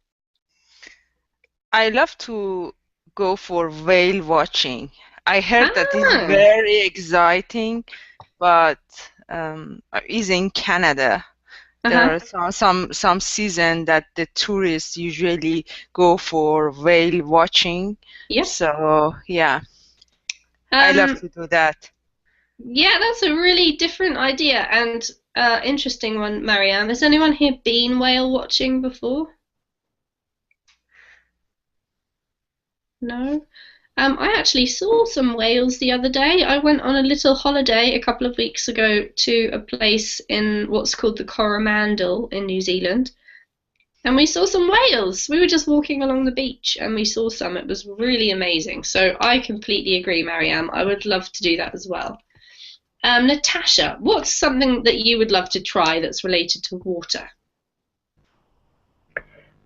I love to go for whale watching. I heard that it's very exciting, but is in Canada. There are some season that the tourists usually go for whale watching. Yep. So yeah. I love to do that. Yeah, that's a really different idea and interesting one, Marianne. Has anyone here been whale watching before? No? I actually saw some whales the other day. I went on a little holiday a couple of weeks ago to a place in what's called the Coromandel in New Zealand. And we saw some whales. We were just walking along the beach and we saw some. It was really amazing. So I completely agree, Marianne. I would love to do that as well. Natasha, what's something that you would love to try that's related to water?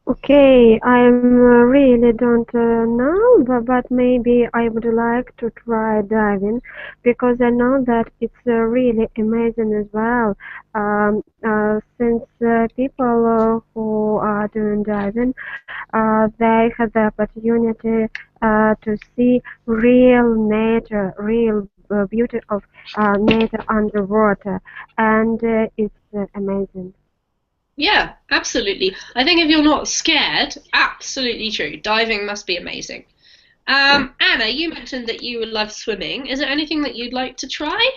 Okay, I really don't know, but maybe I would like to try diving because I know that it's really amazing as well. Since people who are doing diving, they have the opportunity to see real nature, real beauty of nature underwater, and it's amazing. Yeah, absolutely. I think if you're not scared, absolutely true. Diving must be amazing. Anna, you mentioned that you would love swimming. Is there anything that you'd like to try?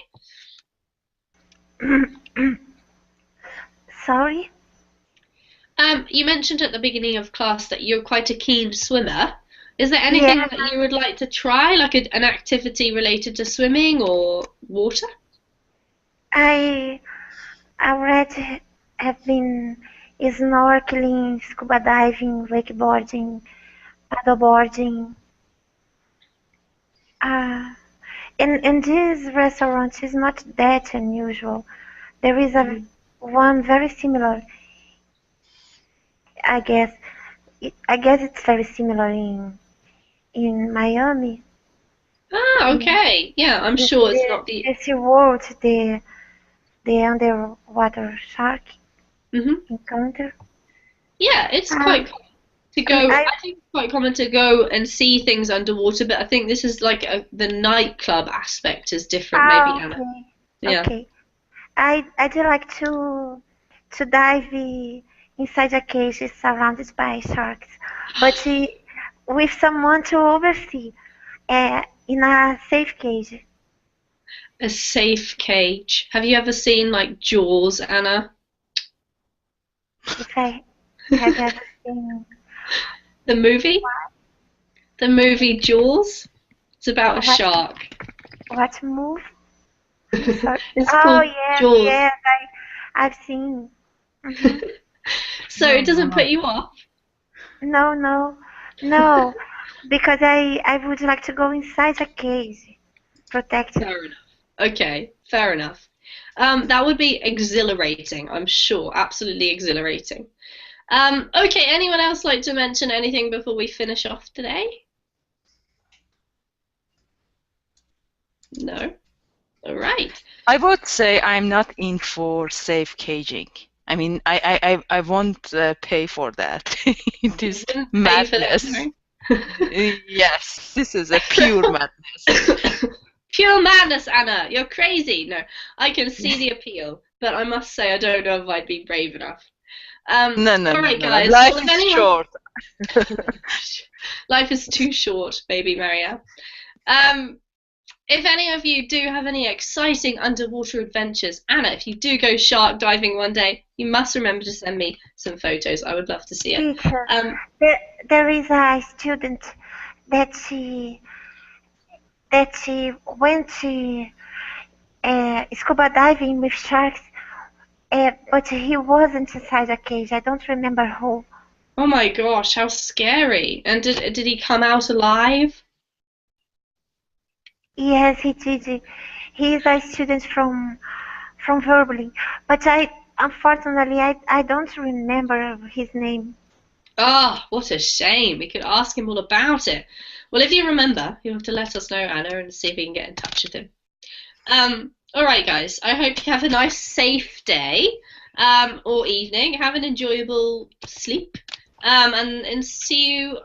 Sorry? You mentioned at the beginning of class that you're quite a keen swimmer. Is there anything that you would like to try, like an activity related to swimming or water? I already have been snorkeling, scuba diving, wakeboarding, paddleboarding. In this restaurant is not that unusual. There is one very similar. I guess it's very similar in Miami. Ah, okay. Yeah, I'm sure it's not the. The SeaWorld, the underwater shark encounter. Yeah, it's quite common to go. I think it's quite common to go and see things underwater, but I think this is like the nightclub aspect is different, maybe, Anna. Okay. Yeah. Okay. I do like to dive inside a cage surrounded by sharks, but with someone to oversee, in a safe cage. A safe cage. Have you ever seen like Jaws, Anna? If I have ever seen the movie? The movie Jaws? It's about a shark. What move? It's oh called yes, Jaws. yes, I've seen. So it doesn't put you off? No, because I would like to go inside a cage, protected. Fair enough. Okay, fair enough. That would be exhilarating, I'm sure. Absolutely exhilarating. Okay, anyone else like to mention anything before we finish off today? No? All right. I would say I'm not in for safe caging. I mean, I won't pay for that. It is madness. Yes, this is a pure madness. Pure madness, Anna. You're crazy. No, I can see the appeal, but I must say I don't know if I'd be brave enough. No. All right, guys. Life is short. Life is too short, baby Maria. If any of you do have any exciting underwater adventures, Anna, if you do go shark diving one day, you must remember to send me some photos. I would love to see it. Teacher, there is a student that she went to scuba diving with sharks, but he wasn't inside a cage. I don't remember who. Oh my gosh, how scary! And did he come out alive? Yes, he did. He is a student from Verbling, but unfortunately I don't remember his name. Ah, what a shame. We could ask him all about it. Well, if you remember, you'll have to let us know, Anna, and see if we can get in touch with him. All right, guys. I hope you have a nice, safe day or evening. Have an enjoyable sleep. And see you.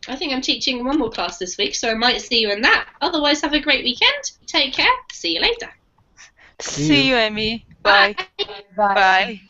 I think I'm teaching one more class this week, so I might see you in that. Otherwise, have a great weekend. Take care. See you later. See you, Amy. Bye. Bye.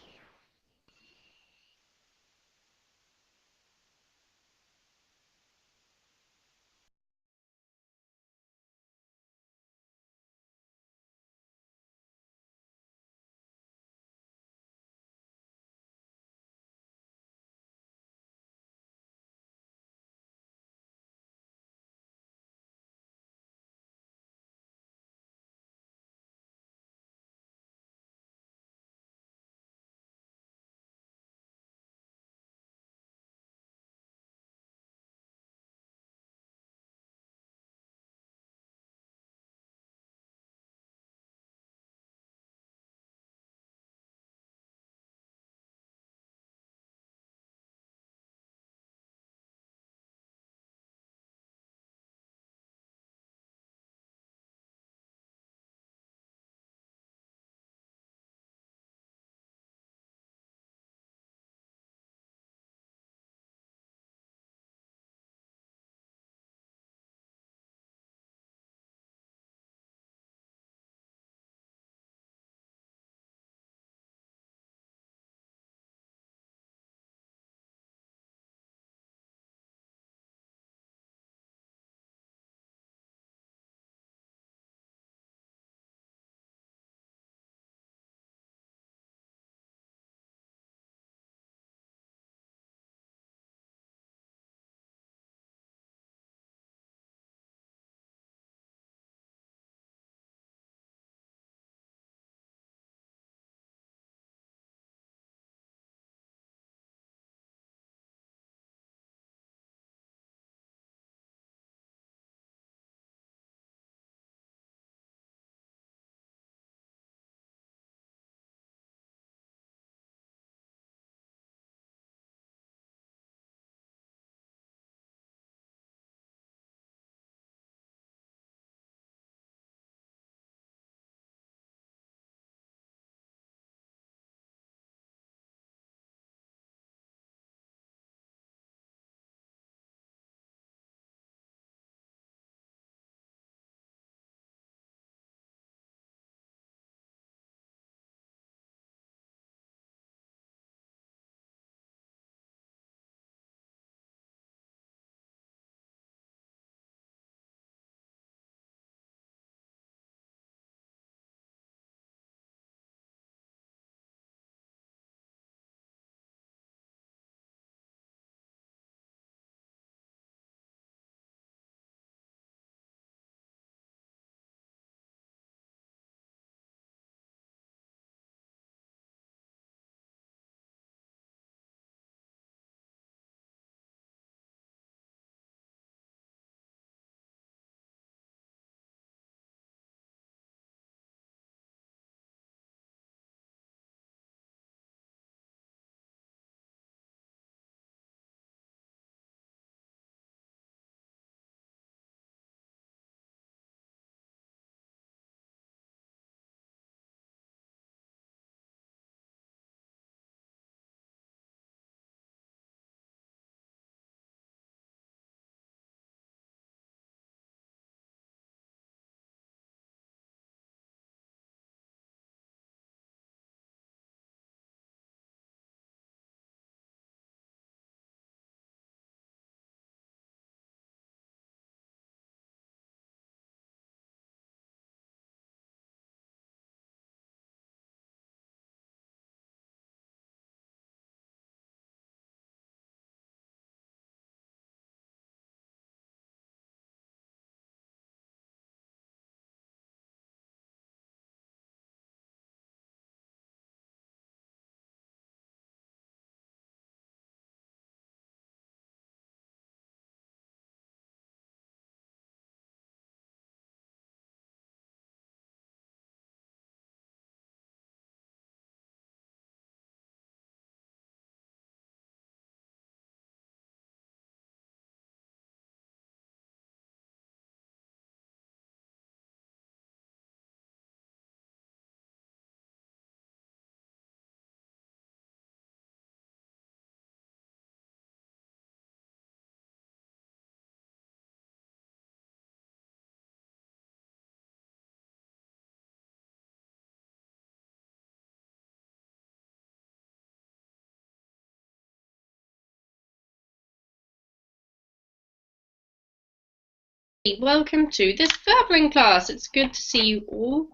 Welcome to this Verbling class. It's good to see you all.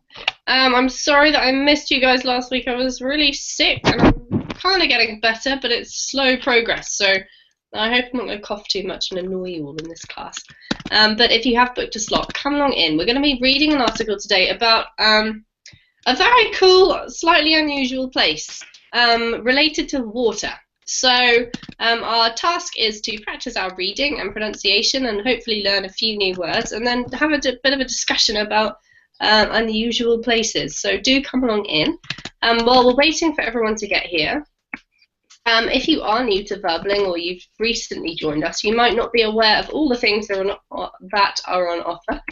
I'm sorry that I missed you guys last week. I was really sick and I'm kind of getting better, but it's slow progress. So I hope I'm not going to cough too much and annoy you all in this class. But if you have booked a slot, come along in. We're going to be reading an article today about a very cool, slightly unusual place related to water. So our task is to practice our reading and pronunciation and hopefully learn a few new words and then have a bit of a discussion about unusual places. So do come along in. While we're waiting for everyone to get here, if you are new to Verbling or you've recently joined us, you might not be aware of all the things that are on offer.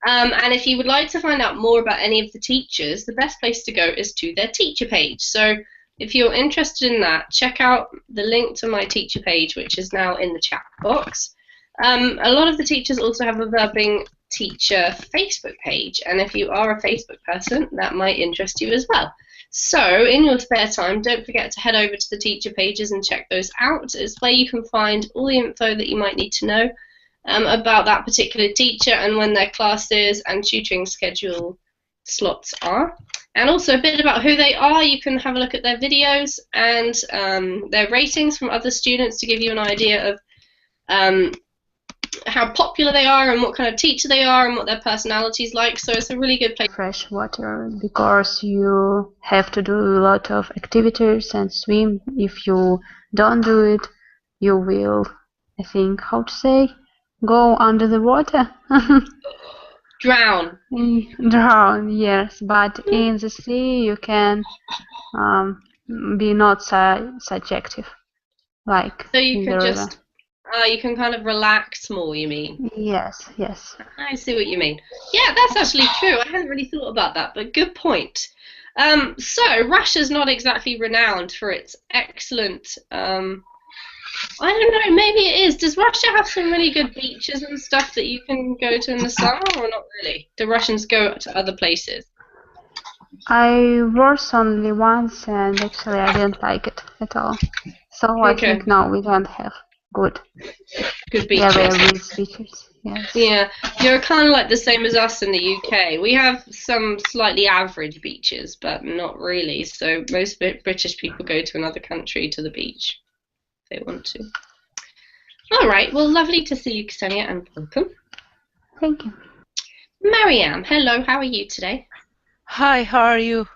And if you would like to find out more about any of the teachers, the best place to go is to their teacher page. So if you're interested in that, check out the link to my teacher page, which is now in the chat box. A lot of the teachers also have a Verbling teacher Facebook page, and if you are a Facebook person, that might interest you as well. So in your spare time, don't forget to head over to the teacher pages and check those out. It's where you can find all the info that you might need to know about that particular teacher and when their classes and tutoring schedule slots are. And also a bit about who they are. You can have a look at their videos and their ratings from other students to give you an idea of how popular they are and what kind of teacher they are and what their personality is like. So it's a really good place. Fresh water, because you have to do a lot of activities and swim. If you don't do it, you will, I think, how to say, go under the water. Drown. Drown, yes. But in the sea, you can be not subjective, like so you in can the just river. You can kind of relax more, you mean? Yes, yes. I see what you mean. Yeah, that's actually true. I hadn't really thought about that, but good point. So Russia's not exactly renowned for its excellent. I don't know. Maybe it is. Does Russia have some really good beaches and stuff that you can go to in the summer, or not really? Do Russians go to other places? I was only once, and actually I didn't like it at all. So I think no, we don't have good beaches. with beaches. Yes. Yeah, you're kind of like the same as us in the UK. We have some slightly average beaches, but not really. So most British people go to another country to the beach if they want to. All right. Well, lovely to see you, Ksenia, and welcome. Thank you. Mariam, hello. How are you today? Hi. How are you?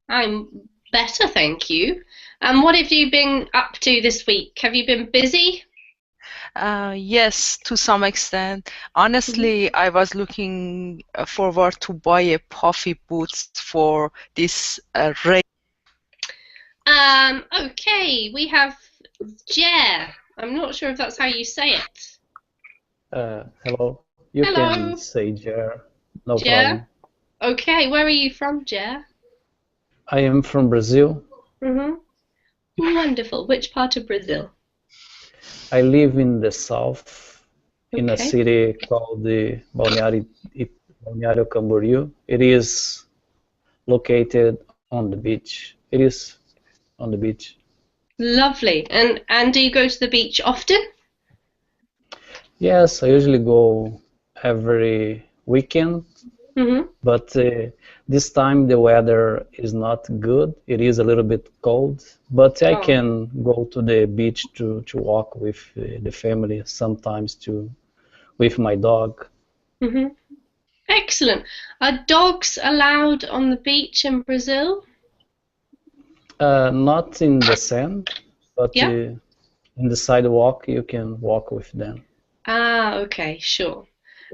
I'm better, thank you. And what have you been up to this week? Have you been busy? Yes, to some extent. Honestly, I was looking forward to buy a puffy boots for this rain. Okay, we have Jer. I'm not sure if that's how you say it. Hello. You can say Jer. No problem. Okay, where are you from, Jer? I am from Brazil. Wonderful. Which part of Brazil? I live in the south, in a city called the Balneário Camboriú. It is located on the beach. It is on the beach. Lovely. And do you go to the beach often? Yes, I usually go every weekend. But this time the weather is not good. It is a little bit cold, but I can go to the beach to walk with the family, sometimes with my dog. Excellent. Are dogs allowed on the beach in Brazil? Not in the sand, but in the sidewalk you can walk with them. Ah, okay, sure.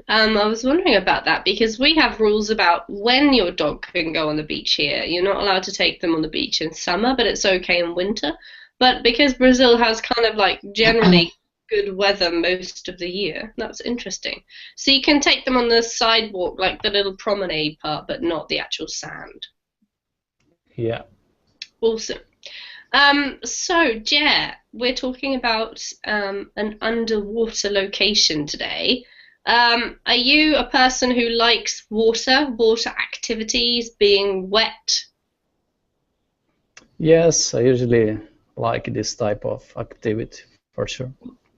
I was wondering about that because we have rules about when your dog can go on the beach here. You're not allowed to take them on the beach in summer, but it's okay in winter. But because Brazil has kind of like generally good weather most of the year, that's interesting. So you can take them on the sidewalk, like the little promenade part, but not the actual sand. Yeah. Awesome. So, Jer, we're talking about an underwater location today. Are you a person who likes water activities, being wet? Yes, I usually like this type of activity, for sure.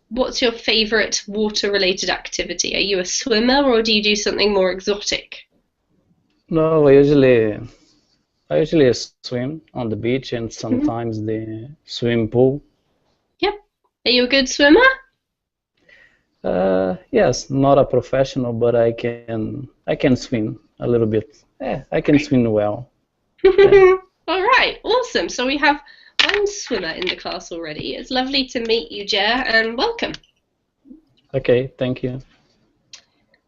what's your favorite water-related activity? Are you a swimmer or do you do something more exotic? No, I usually swim on the beach and sometimes the swimming pool. Yep. Are you a good swimmer? Yes, not a professional, but I can swim a little bit. I can swim well. Yeah. All right, awesome. So we have one swimmer in the class already. It's lovely to meet you, Jer, and welcome. Okay, thank you.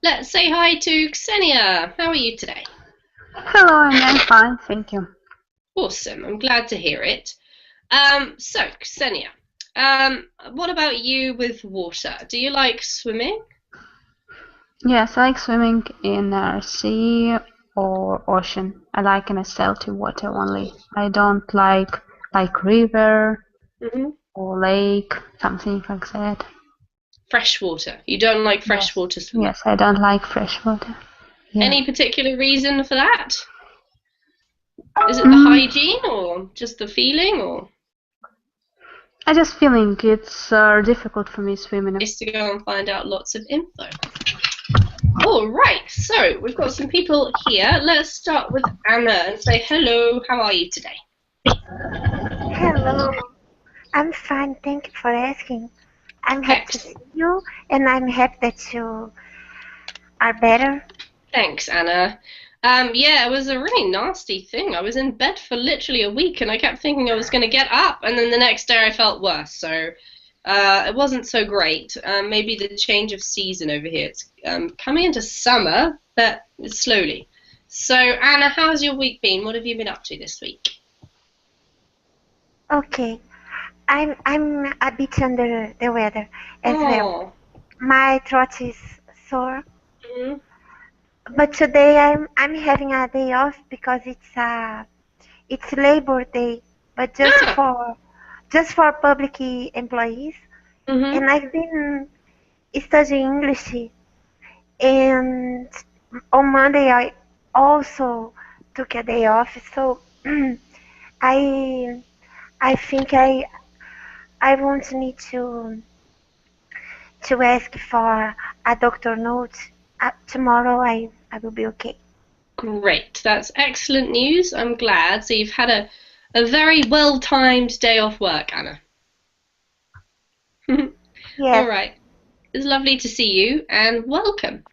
Let's say hi to Ksenia. How are you today? Hello, I'm fine, thank you. Awesome, I'm glad to hear it. So, Ksenia, what about you with water? Do you like swimming? Yes, I like swimming in a sea or ocean. I like in a salty water only. I don't like river or lake, something like that. Fresh water. You don't like freshwater swimming? Yes, I don't like fresh water. Yeah. Any particular reason for that? Is it the hygiene or just the feeling, or? I just feeling it's difficult for me swimming. Nice to go and find out lots of info. All right, so we've got some people here. Let's start with Anna and say hello. How are you today? Hello. I'm fine. Thank you for asking. I'm happy to see you, and I'm happy that you are better. Thanks, Anna. Yeah, it was a really nasty thing. I was in bed for literally a week, and I kept thinking I was going to get up, and then the next day I felt worse. So it wasn't so great. Maybe the change of season over here. It's coming into summer, but slowly. So, Anna, how's your week been? What have you been up to this week? Okay. I'm a bit under the weather as well. My throat is sore. But today I'm having a day off because it's Labor Day, but just for public employees. And I've been studying English, and on Monday I also took a day off. So I think I won't need to ask for a doctor note. Tomorrow I will be okay. Great, that's excellent news. I'm glad. So you've had a very well-timed day off work, Anna. Yes. All right. It's lovely to see you, and welcome.